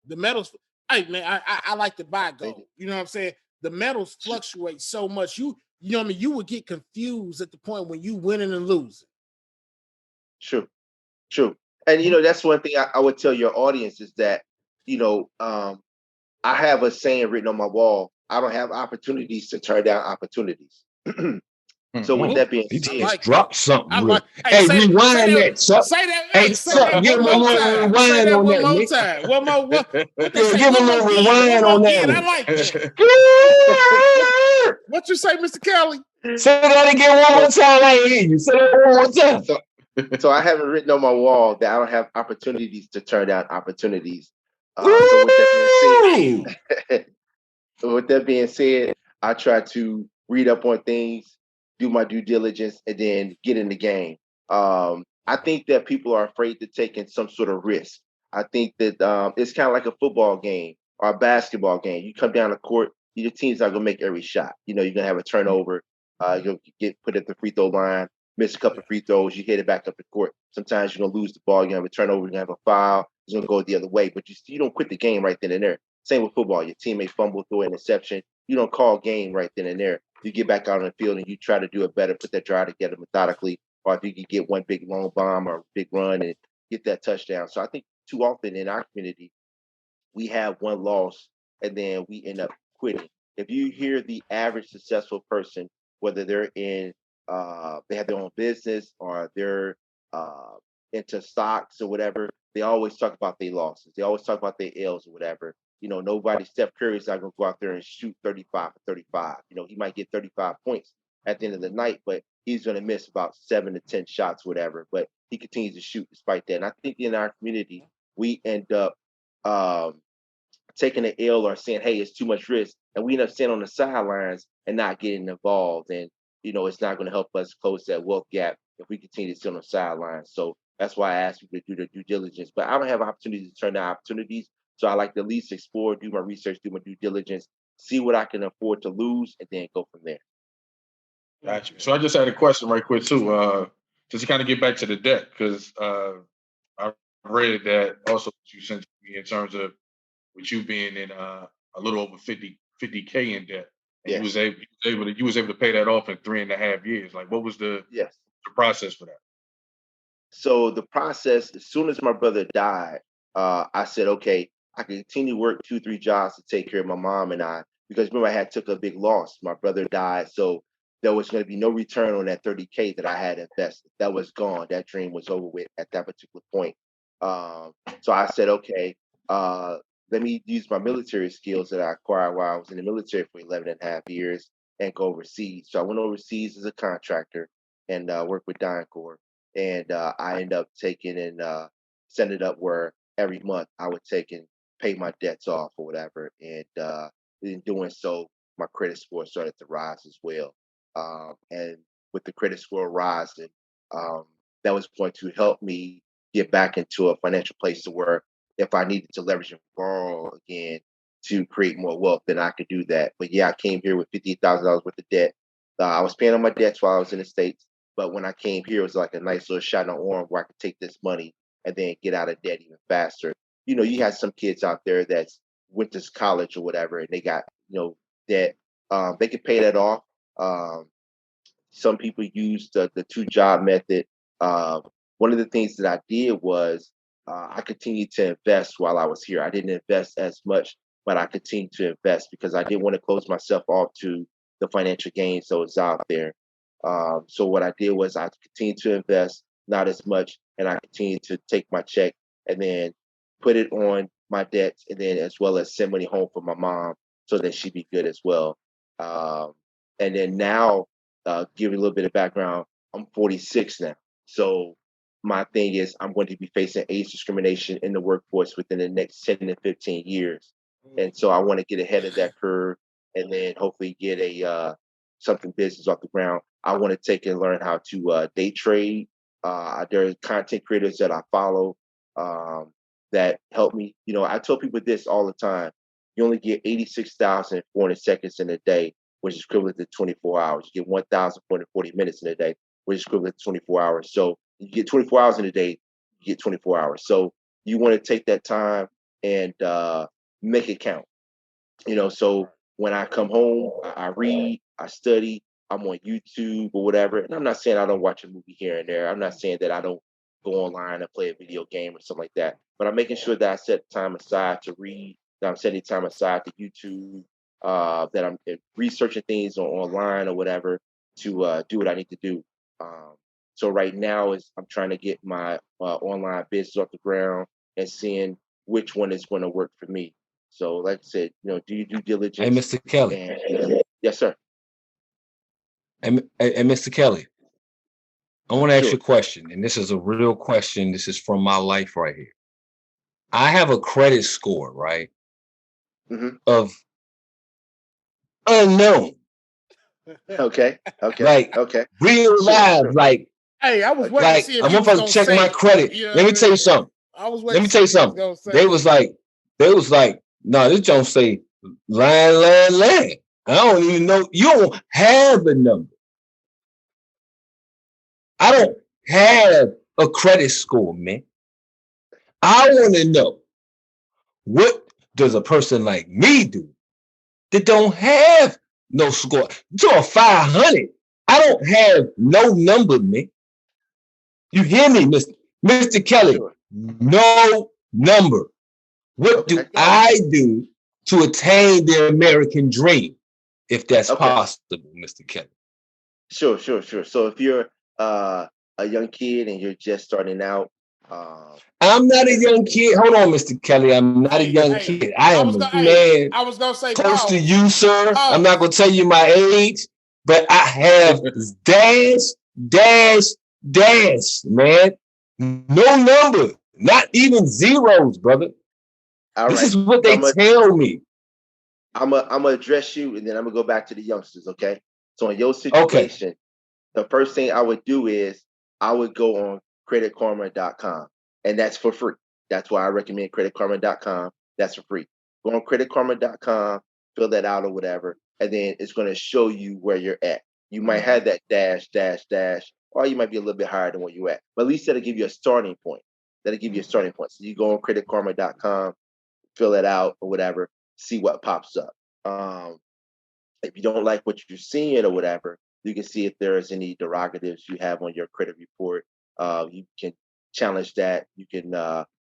The metals, hey man, I like to buy gold. You know what I'm saying? The metals fluctuate so much. You know what I mean? You would get confused at the point when you winning and losing. True. And that's one thing I would tell your audience is that, I have a saying written on my wall. I don't have opportunities to turn down opportunities. So with that being said, like drop something. Hey, rewind that, Chuck. Say that. Hey, Chuck, give him a little rewind on that. One more time. One more. What they say? Give him a little rewind on that. I like that. What you say, Mr. Kelly? Say that again one more time. I hear you. Say that one more time. So I have it written on my wall that I don't have opportunities to turn down opportunities. So with that being said, I try to read up on things, do my due diligence, and then get in the game. I think that people are afraid to take in some sort of risk. I think that it's kind of like a football game or a basketball game. You come down the court, your team's not gonna make every shot. You're gonna have a turnover. You'll get put at the free throw line, miss a couple of free throws, you hit it back up the court. Sometimes you're gonna lose the ball, you're gonna have a turnover, you're gonna have a foul, it's gonna go the other way, but you don't quit the game right then and there. Same with football. Your teammate fumble through an interception. You don't call game right then and there. You get back out on the field and you try to do it better, put that drive together methodically, or if you can get one big long bomb or big run and get that touchdown. So I think too often in our community, we have one loss and then we end up quitting. If you hear the average successful person, whether they're they have their own business or they're into stocks or whatever, they always talk about their losses. They always talk about their L's or whatever. Nobody, Steph Curry's not going to go out there and shoot 35 for 35. He might get 35 points at the end of the night, but he's going to miss about 7 to 10 shots, whatever. But he continues to shoot despite that. And I think in our community, we end up taking an L or saying, hey, it's too much risk. And we end up standing on the sidelines and not getting involved. And, it's not going to help us close that wealth gap if we continue to sit on the sidelines. So that's why I ask people to do their due diligence. But I don't have opportunities to turn down opportunities. So I like to at least explore, do my research, do my due diligence, see what I can afford to lose, and then go from there. Got you. So I just had a question right quick too. Just to kind of get back to the debt, because I read that also you sent me in terms of with you being in a little over 50K in debt. And Yes. you was able to pay that off in 3.5 years. Like, what was the process for that? So the process, as soon as my brother died, I said, okay, I can continue to work 2-3 jobs to take care of my mom and I, because remember I took a big loss. My brother died, so there was going to be no return on that 30K that I had invested. That was gone. That dream was over with at that particular point. So I said, okay, let me use my military skills that I acquired while I was in the military for 11.5 years and go overseas. So I went overseas as a contractor and worked with DynCorp. And I ended up taking and set it up where every month I would take and pay my debts off or whatever. And in doing so, my credit score started to rise as well. And with the credit score rising, that was going to help me get back into a financial place to where if I needed to leverage and borrow again to create more wealth, then I could do that. But yeah, I came here with $50,000 worth of debt. I was paying on my debts while I was in the States, but when I came here, it was like a nice little shot in the arm where I could take this money and then get out of debt even faster. You know, you had some kids out there that's went to college or whatever, and they got, debt. They could pay that off. Um, some people use the two job method. Uh, One of the things that I did was I continued to invest while I was here. I didn't invest as much, but I continued to invest because I didn't want to close myself off to the financial gains that was out there. So what I did was I continued to invest, not as much, and I continued to take my check and then put it on my debts, and then as well as send money home for my mom so that she'd be good as well. Um, and then now give you a little bit of background. I'm 46 now. So my thing is I'm going to be facing age discrimination in the workforce within the next 10 to 15 years. And so I want to get ahead of that curve and then hopefully get a something business off the ground. I want to take and learn how to day trade. There are content creators that I follow um, that help me. You know, I tell people this all the time. You only get 86,400 seconds in a day, which is equivalent to 24 hours. You get 1,440 minutes in a day, which is equivalent to 24 hours. So you get 24 hours in a day, you get 24 hours. So you want to take that time and make it count. So when I come home, I read, I study, I'm on YouTube or whatever. And I'm not saying I don't watch a movie here and there. I'm not saying that I don't go online and play a video game or something like that. But I'm making sure that I set time aside to read, that I'm setting time aside to YouTube, that I'm researching things online or whatever to do what I need to do. Um, so right now is I'm trying to get my online business off the ground and seeing which one is going to work for me. So, like I said, do your due Hey, diligence. Mr. Kelly. And yes, sir. And Mr. Kelly, I want to ask you Sure. a question, and this is a real question. This is from my life right here. I have a credit score, right, hmm of unknown, Okay. Okay. like Okay. real Sure. life, Sure. Hey, I was waiting to Okay. see if I'm you was supposed to gonna check say my it. credit. You know Let what me I tell you mean? something. I was Let waiting me to tell see you if you was something. gonna say it. They was like, no, this don't say land. I don't even know. You don't have a number. I don't have a credit score, man. I want to know, what does a person like me do that don't have no score? To a 500, I don't have no number, man. You hear me, Mr. Kelly? Sure. No number. What do Okay. I do to attain the American dream, if that's Okay. possible, Mr. Kelly? Sure. Sure. Sure. So if you're a young kid and you're just starting out, um, I'm not a as young kid. Hold on, Mr. Kelly. I'm not a young Hey, kid. I am a man I was gonna say close to pause. you, sir. I'm not Pause. going to tell you my age, but I have dash, dash, dash, man. No number, not even zeros, brother. all This right. is what So they tell me. I'm gonna address you, and then I'm gonna go back to the youngsters. Okay. So in your Okay. situation, the first thing I would do is I would go on creditkarma.com, and that's for free. That's why I recommend creditkarma.com. That's for free. Go on creditkarma.com, fill that out or whatever, and then it's going to show you where you're at. You might have that dash, dash, dash, or you might be a little bit higher than where you're at. But at least that'll give you a starting point. That'll give you a starting point. So you go on creditkarma.com, fill it out or whatever, see what pops up. If you don't like what you're seeing or whatever, you can see if there is any derogatives you have on your credit report. You can challenge that. You can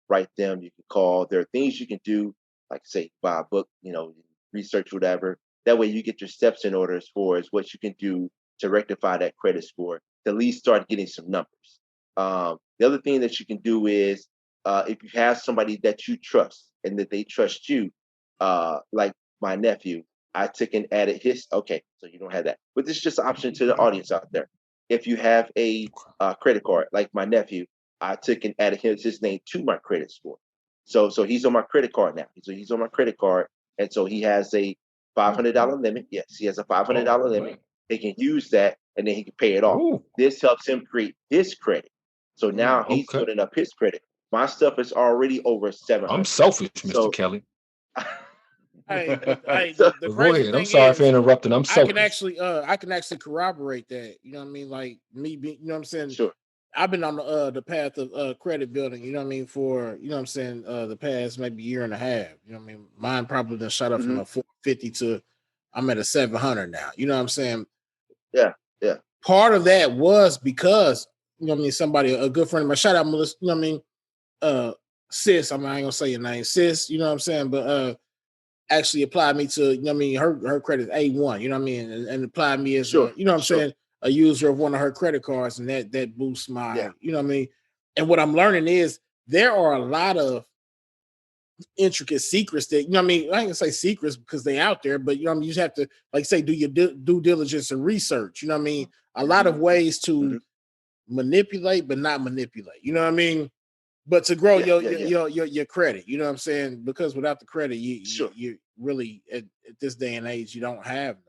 write them. You can call. There are things you can do, like say buy a book, research whatever. That way you get your steps in order as far as what you can do to rectify that credit score, to at least start getting some numbers. The other thing that you can do is if you have somebody that you trust and that they trust you, like my nephew, I took and added his. Okay, so you don't have that, but this is just an option to the audience out there. If you have a credit card, like my nephew, I took and added his name to my credit score. So he's on my credit card now. So he's on my credit card, and so he has a $500 limit. Yes, he has a $500 limit. He can use that, and then he can pay it off. Ooh, This helps him create his credit. So now he's okay. building up his credit. My stuff is already over 700. I'm selfish, Mr. So, Kelly. Hey, hey, so the But go crazy ahead. I'm thing sorry for is, interrupting. I'm I can selfish. actually corroborate that. You know what I mean? Like me being, you know what I'm saying? sure. I've been on the path of credit building, you know what I mean, for you know what I'm saying, the past maybe year and a half. You know what I mean? Mine probably done shot up from Hmm. a 450 to I'm at a 700 now. You know what I'm saying? Yeah, yeah. Part of that was because, you know what I mean, somebody, a good friend of mine, shout out Melissa, you know what I mean? Sis, I ain't gonna say your name, sis, you know what I'm saying? But actually applied me to, you know what I mean, her credit A1, you know what I mean, and applied me as Sure, a, you know what I'm sure. saying, a user of one of her credit cards, and that boosts Yeah. my, you know what I mean. And what I'm learning is there are a lot of intricate secrets that, you know what I mean, I ain't gonna say secrets because they out there, but you know what I mean, you just have to, like say, do your due diligence and research, you know what I mean, a lot of ways Hmm. to manipulate but not manipulate, you know what I mean, but to grow Yeah, yeah, yeah. your credit, you know what I'm saying? Because without the credit, Sure. you really at this day and age you don't have none.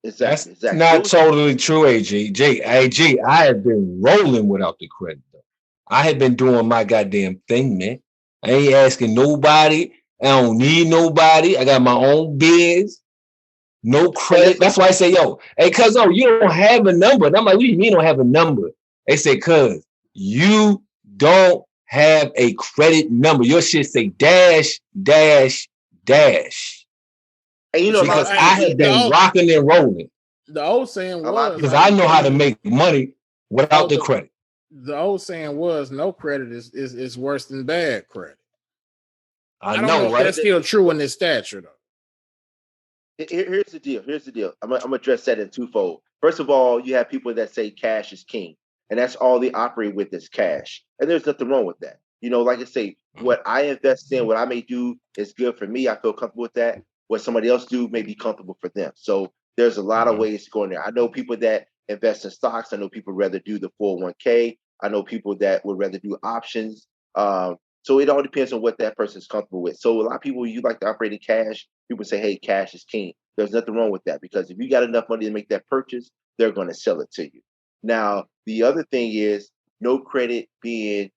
That's Exactly, exactly. not Those, totally true, AJ. AG, I have been rolling without the credit though. I have been doing my goddamn thing, man. I ain't asking nobody. I don't need nobody. I got my own biz. No and credit. that's That's why I say, yo, hey, cuz, oh, you don't have a number. And I'm like, what do you mean you don't have a number? They say, cuz, you don't have a credit number. Your shit say dash, dash, dash. and you know But a you lot know, of Because people I hey, did have that. been rocking and rolling. the old saying A lot of was people Because like, I did know that. how to make money oh, without the credit. the old saying was no credit is worse than bad credit. I I don't know know, if But right? that's still true in this stature though. here's the deal. Here's the deal. I'm gonna address that in twofold. First of all, you have people that say cash is king, and that's all they operate with is cash. And there's nothing wrong with that. You know, like I say, what I invest in, what I may do is good for me. I feel comfortable with that. What somebody else do may be comfortable for them. So there's a lot of Mhm. ways to go in there. I know people that invest in stocks. I know people rather do the 401k. I know people that would rather do options. So it all depends on what that person's comfortable with. So a lot of people, you like to operate in cash. People say, hey, cash is king. There's nothing wrong with that because if you got enough money to make that purchase, they're going to sell it to you. Now, the other thing is no credit being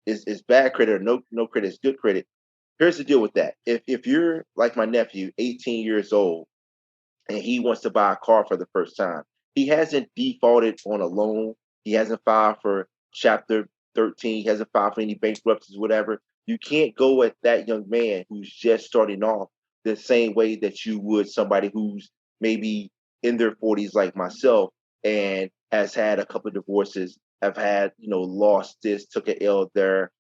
is bad credit or no credit is good credit. Here's the deal with that. If you're like my nephew, 18 years old, and he wants to buy a car for the first time. He hasn't defaulted on a loan. He hasn't filed for Chapter 13. He hasn't filed for any bankruptcies, whatever. You can't go at that young man who's just starting off the same way that you would somebody who's maybe in their 40s, like myself, and has had a couple of divorces, have had, lost this, took an L there,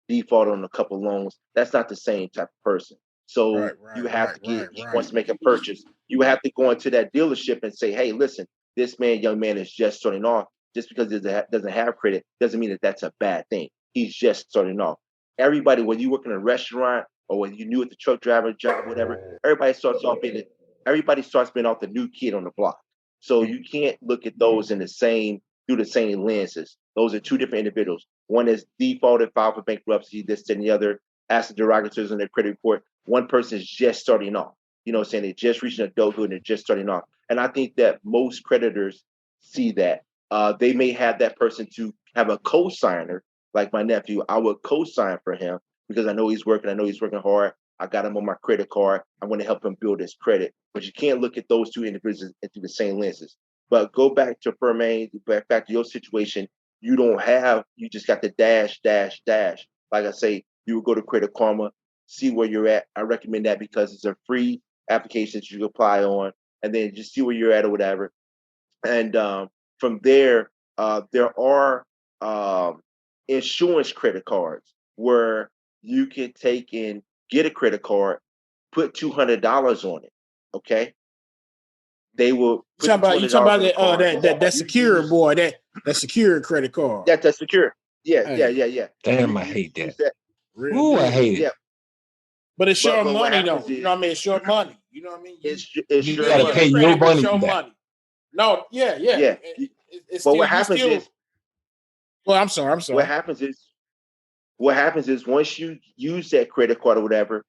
defaulted on a couple of loans. That's not the same type of person. So Right, you right, have right, to get, right, he right. wants to make a purchase. You have to go into that dealership and say, hey, listen, this young man is just starting off. Just because he doesn't have credit doesn't mean that that's a bad thing. He's just starting off. Everybody, when you work in a restaurant or when you new at the truck driver job, whatever, everybody starts being off the new kid on the block. So you can't look at those in the same through the same lenses. Those are two different individuals. One is defaulted, filed for bankruptcy, this and the other, has the derogatories on their credit report. One person is just starting off. You know what I'm saying? They're just reaching adulthood and they're just starting off. And I think that most creditors see that. They may have that person to have a co-signer, like my nephew. I would co-sign for him because I know he's working. I know he's working hard. I got him on my credit card. I want to help him build his credit. But you can't look at those two individuals through the same lenses. But go back to Fermain, back to your situation. You just got the dash, dash, dash. Like I say, you would go to Credit Karma, see where you're at. I recommend that because it's a free application that you can apply on, and then just see where you're at or whatever. And from there, there are insurance credit cards where you can take and get a credit card, put $200 on it. Okay, they will put the two You hundred talking dollars about on the that card. that You secure use boy, that secure credit card. that's secure. Yeah, yeah, Hey, yeah, yeah. Damn, I You hate use that. that. real Ooh, I deal. hate Yeah, it. But it's your but what money happens though. You know is what I mean? It's your money. You know what I mean? it's You You your gotta building your pay money. your credit with money your back. money. No, yeah, yeah. Yeah, It's but still what you happens still. is Well, I'm sorry. I'm what sorry. happens is what happens is once you use that credit card or whatever,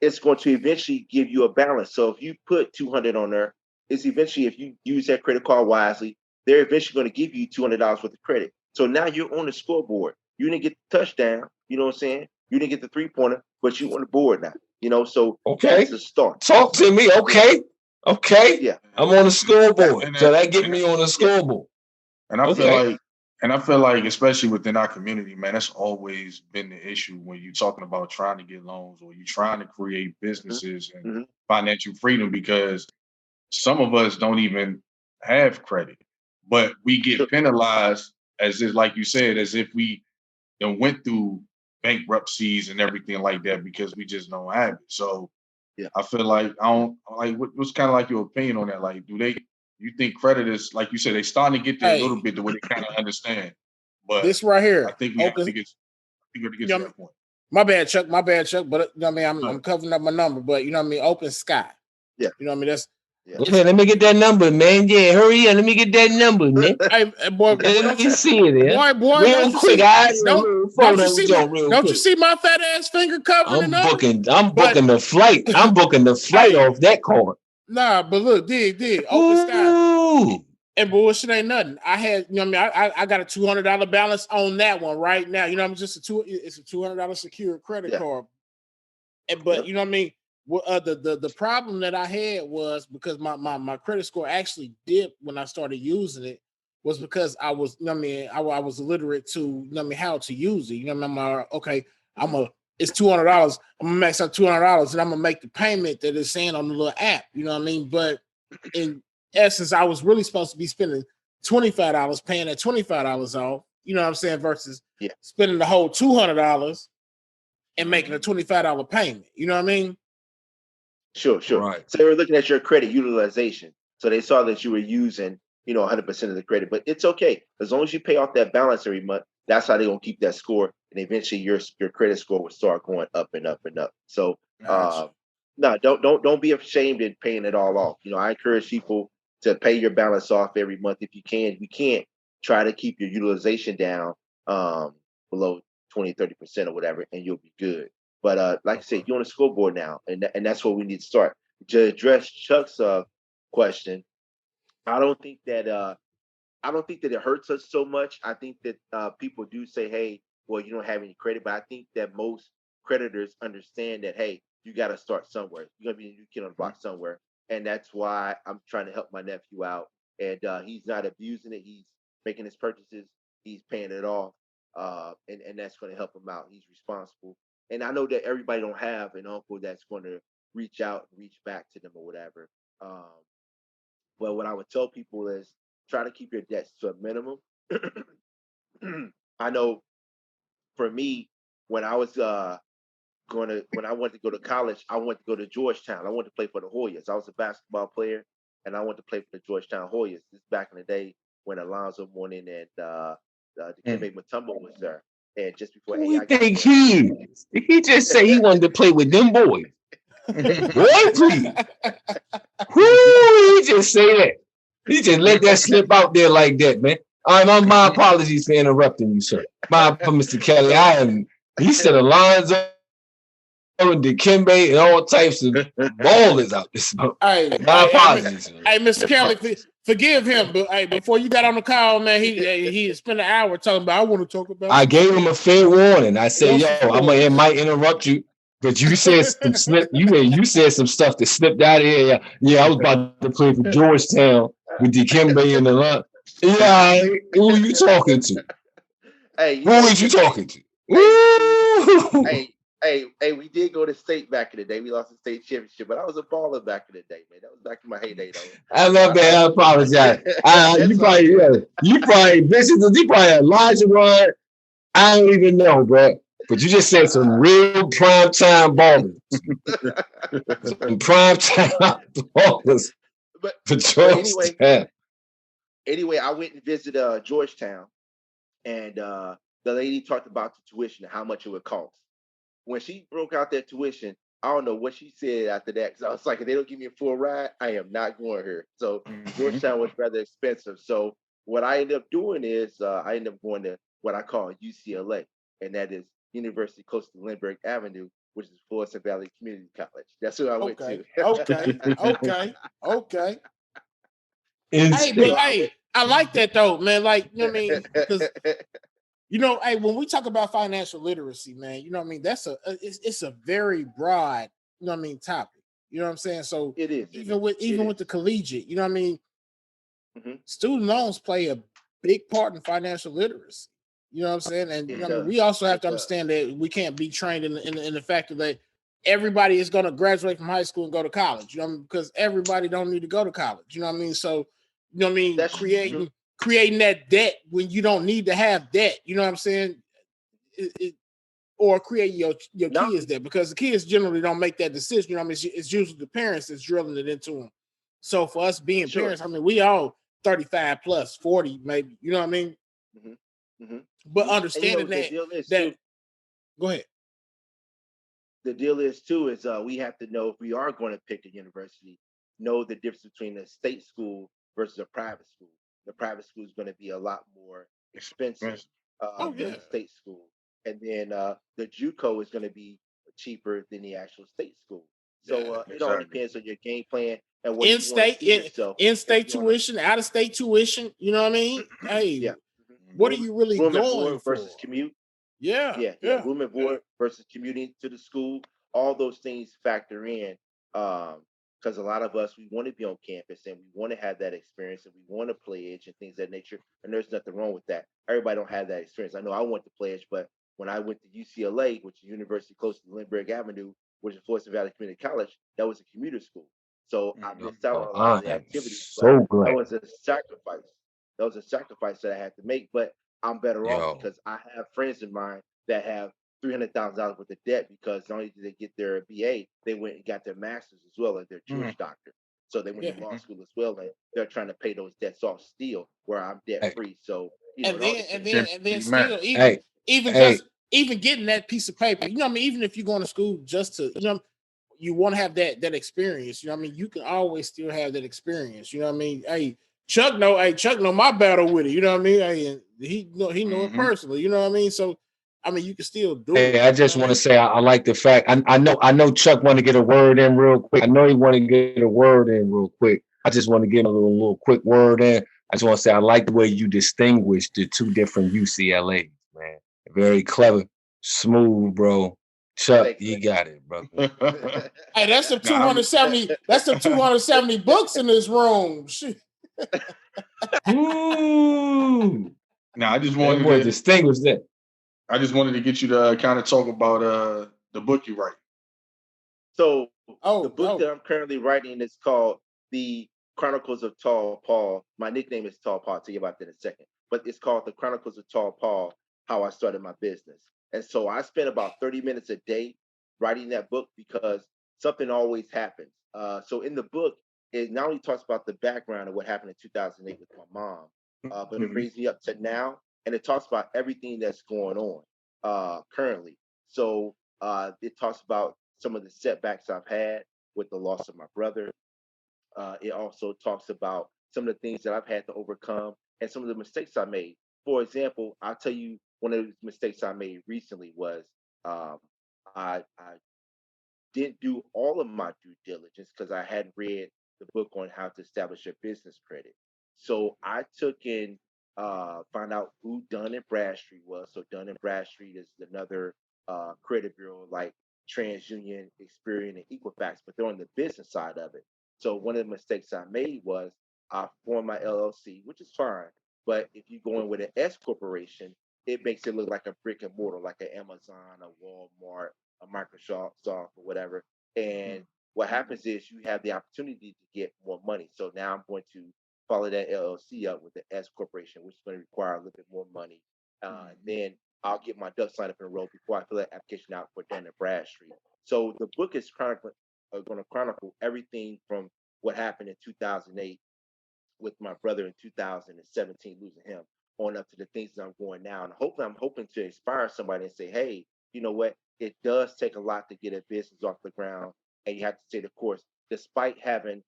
it's going to eventually give you a balance. So if you put 200 on there, it's eventually if you use that credit card wisely, they're eventually going to give you $200 worth of credit. So now you're on the scoreboard. You didn't get the touchdown. You know what I'm saying? You didn't get the 3-pointer, but you on the board now. You know, so that's the start. Talk to me. Okay. Okay. Yeah. I'm on the scoreboard. And So that get me on the scoreboard. And I feel like, especially within our community, man, that's always been the issue when you're talking about trying to get loans or you're trying to create businesses and financial freedom, because some of us don't even have credit, but we get penalized as if, like you said, as if we went through bankruptcies and everything like that because we just don't have it. So I feel like what's kind of like your opinion on that? Like, you think credit is, like you said, they starting to get there a little bit to where they kind of understand. But this right here, I think we have to get to that point. My bad, Chuck. But you know what I mean, I'm covering up my number, but you know what I mean, open sky. Yeah. You know what I mean? That's okay, let me get that number, man. Yeah, hurry up. Let me get that number, man. Hey, boy, let me see it. Boy, real quick, guys. Don't you see my fat ass finger covering the number? I'm booking the flight. I'm booking the flight off that card. Nah, but look, dig, open sky. And bullshit ain't nothing. I had, you know what I mean, I got a $200 balance on that one right now. You know, it's a $200 secured credit card. But you know what I mean? The problem that I had was because my credit score actually dipped when I started using it, was because I was, you know what I mean, I was illiterate to, you know what I mean, how to use it. You know what I mean? It's $200. I'm gonna max out $200 and I'm gonna make the payment that it's saying on the little app. You know what I mean? But in essence, I was really supposed to be spending $25, paying that $25 off. You know what I'm saying? Versus spending the whole $200 and making a $25 payment. You know what I mean? Sure. Right. So they were looking at your credit utilization. So they saw that you were using, 100% of the credit. But it's okay. As long as you pay off that balance every month, that's how they're going to keep that score. And eventually your credit score will start going up and up and up. So no, don't be ashamed in paying it all off. I encourage people to pay your balance off every month if you can. If you can't, try to keep your utilization down below 20-30% or whatever, and you'll be good. But like I said, you're on the scoreboard now, and that's where we need to start. To address Chuck's question, I don't think that it hurts us so much. I think that people do say, "Hey, well, you don't have any credit," but I think that most creditors understand that, hey, you got to start somewhere. You're gonna be a new kid on the block somewhere, and that's why I'm trying to help my nephew out. And he's not abusing it. He's making his purchases. He's paying it off, and that's going to help him out. He's responsible. And I know that everybody don't have an uncle that's going to reach out and reach back to them or whatever. But what I would tell people is try to keep your debts to a minimum. I know for me, when I was when I wanted to go to college, I wanted to go to Georgetown. I wanted to play for the Hoyas. I was a basketball player, and I wanted to play for the Georgetown Hoyas. This is back in the day when Alonzo Mourning and Dikembe Mutombo was there. And just before he just say he wanted to play with them boys. Boy, please. He just say that. He just let that slip out there like that, man. All right, my apologies for interrupting you, sir. Mr. Kelly. He said Alonzo and Dikembe and all types of ballers out this month. My apologies. Hey, Mr. Kelly, forgive him, but hey, before you got on the call, man, he spent an hour talking about. I want to talk about. I gave him a fair warning. I said, I might interrupt you, but you said some slip. You said some stuff that slipped out of here. Yeah, I was about to play for Georgetown with Dikembe and the lot. Yeah, who are you talking to? Hey, who are you talking to? Hey, we did go to state back in the day. We lost the state championship, but I was a baller back in the day, man. That was back in my heyday, though. I love that. I apologize. You probably Elijah Rod. I don't even know, bro. But you just said some real prime time ballers. Some prime time ballers. But anyway, I went and visited Georgetown, and the lady talked about the tuition and how much it would cost. When she broke out that tuition, I don't know what she said after that, because I was like, if they don't give me a full ride, I am not going here. So Georgetown was rather expensive. So what I ended up doing is I ended up going to what I call UCLA, and that is University close to Lindbergh Avenue, which is Florissant Valley Community College. That's who I went to. Okay. Hey, I like that though, man. Like, you know what I mean? Because hey, when we talk about financial literacy, man, you know what I mean? That's it's a very broad, you know what I mean, topic. You know what I'm saying? So It is. even with the collegiate, you know what I mean? Mhm. Student loans play a big part in financial literacy. You know what I'm saying? And It I mean, does. we also have It to does. understand that we can't be trained in the fact that everybody is going to graduate from high school and go to college. You know what I mean? Because everybody don't need to go to college. You know what I mean? So, you know what I mean? That's true. Creating that debt when you don't need to have debt. You know what I'm saying? Or create your Not kids debt, because the kids generally don't make that decision. You know what I mean? It's usually the parents that's drilling it into them. So for us being sure. parents, I mean, we all 35 plus, 40 maybe. You know what I mean? Mm-hmm. Mm-hmm. But And you know understanding the deal is that too. go ahead. The deal is too is we have to know if we are going to pick a university, know the difference between a state school versus a private school. The private school is going to be a lot more expensive Expensive. Oh than yeah. the state school, and then the JUCO is going to be cheaper than the actual state school. So Yeah. it all Exactly. depends on your game plan and where In you want to state, see yourself in if state you want to. tuition, out of state tuition, you know what I mean? Hey, Yeah. Mhm. what are Mhm. Room you really room and going board versus for? commute. Yeah, Yeah. yeah. Room and board versus commuting to the school. All those things factor in because a lot of us we want to be on campus and we want to have that experience and we want to pledge and things of that nature. And there's nothing wrong with that. Everybody don't have that experience. I know I went to pledge, but when I went to UCLA, which is University close to Lindbergh Avenue, which is Florissant Valley Community College, that was a commuter school. So I Mhm. missed out Oh, on a lot I of the am activities, but so that glad. was a sacrifice. That was a sacrifice that I had to make. But I'm better off Yo, because I have friends of mine that have $300,000 worth of debt because not only did they get their BA, they went and got their master's as well as their Mhm. Juris doctor. So they went Yeah. to law Mhm. school as well, and they're trying to pay those debts off still, where I'm debt hey, free. So And it all then and depends. then Simply and then still match. even hey, even hey, just even getting that piece of paper, you know what I mean? Even if you're going to school just to, you want to have that experience, you know what I mean? You can always still have that experience, you know what I mean? Chuck know my battle with it, you know what I mean? Hey, and he know it Mhm. personally, you know what I mean? So I mean you can still do hey, it, I you know just what I want to mean? say I like the fact I know Chuck want to get a word in real quick. I know he want to get a word in real quick. I just want to get a little quick word in. I just want to say I like the way you distinguish the two different UCLAs, man. Very clever, smooth, bro. Chuck, Thanks, you man. got it, brother. Hey, Nah, that's the 270 books in this room. Shit. Ooh, nah, that boy distinguished that. I just wanted to get you to kind of talk about the book you write. So the Oh, book that I'm currently writing is called The Chronicles of Tall Paul. My nickname is Tall Paul. I'll tell you about that in a second. But it's called The Chronicles of Tall Paul, How I Started My Business. And so I spend about 30 minutes a day writing that book because something always happens. So in the book, it not only talks about the background of what happened in 2008 with my mom, but it Mhm. brings me up to now. And it talks about everything that's going on currently. So it talks about some of the setbacks I've had with the loss of my brother. It also talks about some of the things that I've had to overcome and some of the mistakes I made. For example, I'll tell you one of the mistakes I made recently was um, I didn't do all of my due diligence because I hadn't read the book on how to establish your business credit. So I took in found out who Dun and Bradstreet was. So Dun and Bradstreet is another credit bureau like TransUnion, Experian, and Equifax, but they're on the business side of it. So one of the mistakes I made was I formed my LLC, which is fine. But if you go in with an S corporation, it makes it look like a brick and mortar, like an Amazon, a Walmart, a Microsoft or whatever. And what happens is you have the opportunity to get more money. So now I'm going to follow that LLC up with the S corporation, which is going to require a little bit more money. And Mhm. then I'll get my ducks lined up in a row before I fill that application out for Dun and Bradstreet. So the book is going to chronicle everything from what happened in 2008 with my brother in 2017, losing him, on up to the things that I'm going now. And hopefully, I'm hoping to inspire somebody and say, hey, you know what? It does take a lot to get a business off the ground, and you have to stay the course. Despite having,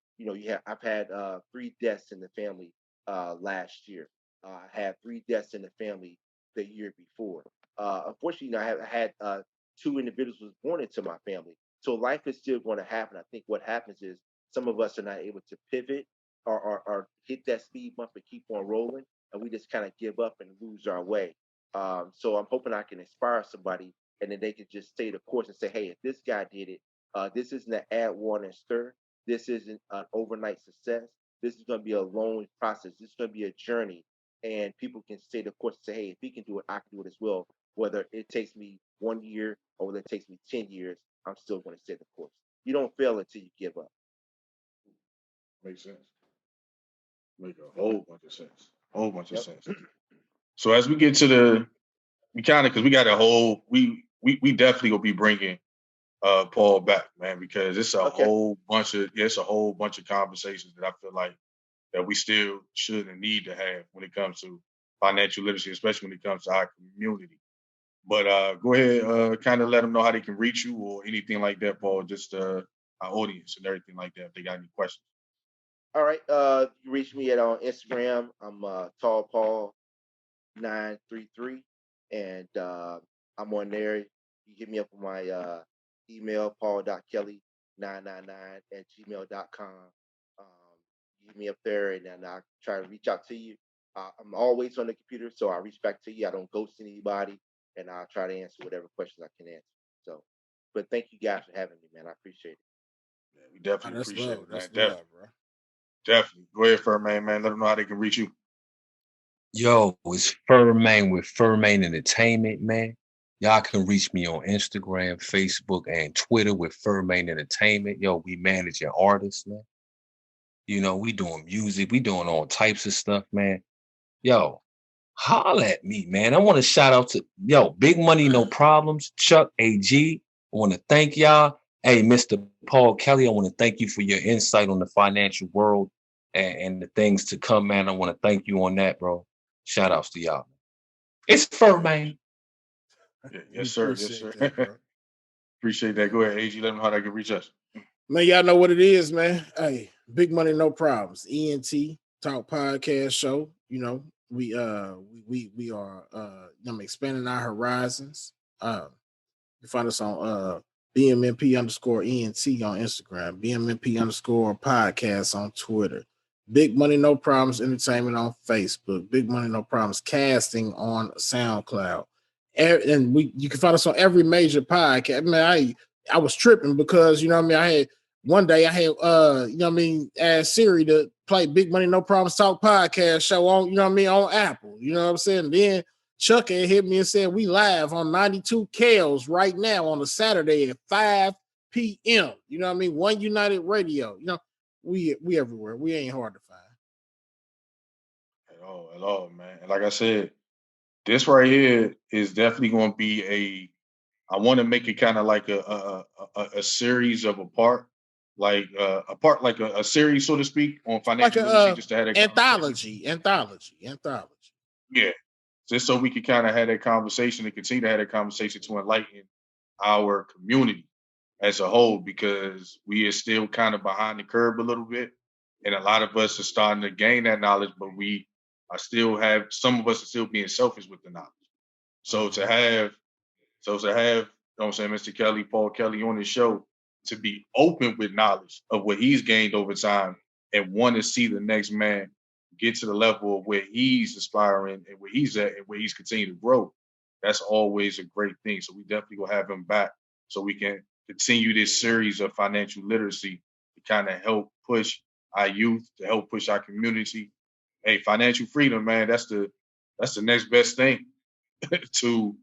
I've had 3 deaths in the family last year. I had 3 deaths in the family the year before. Unfortunately, I have had 2 individuals was born into my family. So life is still going to happen. I think what happens is some of us are not able to pivot or hit that speed bump and keep on rolling, and we just kind of give up and lose our way. So I'm hoping I can inspire somebody, and then they can just stay the course and say, hey, if this guy did it, this isn't an add water and stir. This isn't an overnight success. This is going to be a long process. This is going to be a journey, and people can stay the course and say, hey, if he can do it, I can do it as well. Whether it takes me 1 year or whether it takes me 10 years, I'm still going to stay the course. You don't fail until you give up. Makes sense. Make a whole bunch of sense. Whole bunch of Yep. sense. So as we get to we kind of, because we got a whole, we definitely will be bringing Paul back, man, because it's a Okay. whole bunch of, it's a whole bunch of conversations that I feel like that we still should and need to have when it comes to financial literacy, especially when it comes to our community. But go ahead, kind of let them know how they can reach you or anything like that, Paul. Just our audience and everything like that. If they got any questions. All right. You reach me on Instagram. I'm Tall Paul 933, and I'm on there. You hit me up on my email, paul.kelly999@gmail.com. You hit me up there, and then I try to reach out to you. I'm always on the computer, so I reach back to you. I don't ghost anybody, and I'll try to answer whatever questions I can answer. So, but thank you guys for having me, man. I appreciate it. Yeah, we definitely That's appreciate love. it, man. That's Definitely, love, bro. definitely. Go ahead, Furman, man. Let them know how they can reach you. Yo, it's Furman with Furman Entertainment, man. Y'all can reach me on Instagram, Facebook, and Twitter with Furman Entertainment. Yo, we managing artists, man. You know, we doing music, we doing all types of stuff, man. Yo, holla at me, man. I want to shout out to Big Money, No Problems, Chuck AG. I want to thank y'all. Hey, Mr. Paul Kelly, I want to thank you for your insight on the financial world and the things to come, man. I want to thank you on that, bro. Shout outs to y'all. It's Fur, man. Yeah, We yes, sir. Yes, appreciate sir. that, bro. Appreciate that. Go ahead, AG. Let them know how they can reach us. Man, y'all know what it is, man. Hey, big money, no problems. ENT Talk Podcast Show. You know, we are I'm expanding our horizons. You find us on BMNP underscore ENT on Instagram, BMNP underscore podcast on Twitter. Big Money No Problems Entertainment on Facebook. Big Money No Problems Casting on SoundCloud. And you can find us on every major podcast. Man, I was tripping because you know what I mean. I had one day I had you know what I mean, asked Siri to play Big Money No Problems Talk podcast show on, you know what I mean, on Apple. You know what I'm saying? Then Chuck had hit me and said we live on 92 Kales right now on a Saturday at 5 p.m. You know what I mean? One United Radio. You know, we everywhere. We ain't hard to find. At all, man. And like I said, this right here is definitely going to be I want to make it kind of like a series of like a series, so to speak, on Like financial literacy, a just to have that conversation. anthology. Yeah, just so we can kind of have that conversation and continue to have that conversation to enlighten our community as a whole, because we are still kind of behind the curve a little bit, and a lot of us are starting to gain that knowledge, but we are still have some of us are still being selfish with the knowledge. So to have you know what I'm saying, Mr. Kelly, Paul Kelly on the show, to be open with knowledge of what he's gained over time and want to see the next man get to the level of where he's aspiring and where he's at and where he's continuing to grow, that's always a great thing. So we definitely will have him back so we can continue this series of financial literacy to kind of help push our youth, to help push our community. Hey, financial freedom, man, that's the next best thing to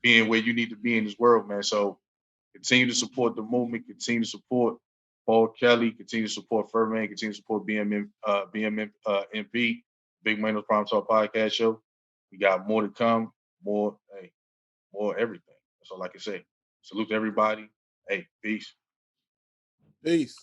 being where you need to be in this world, man. So continue to support the movement, continue to support Paul Kelly, continue to support Furman, continue to support BMNP, Big Manos Prime Talk Podcast Show. We got more to come, more everything. That's all I can say. Salute to everybody. Hey, peace. Peace.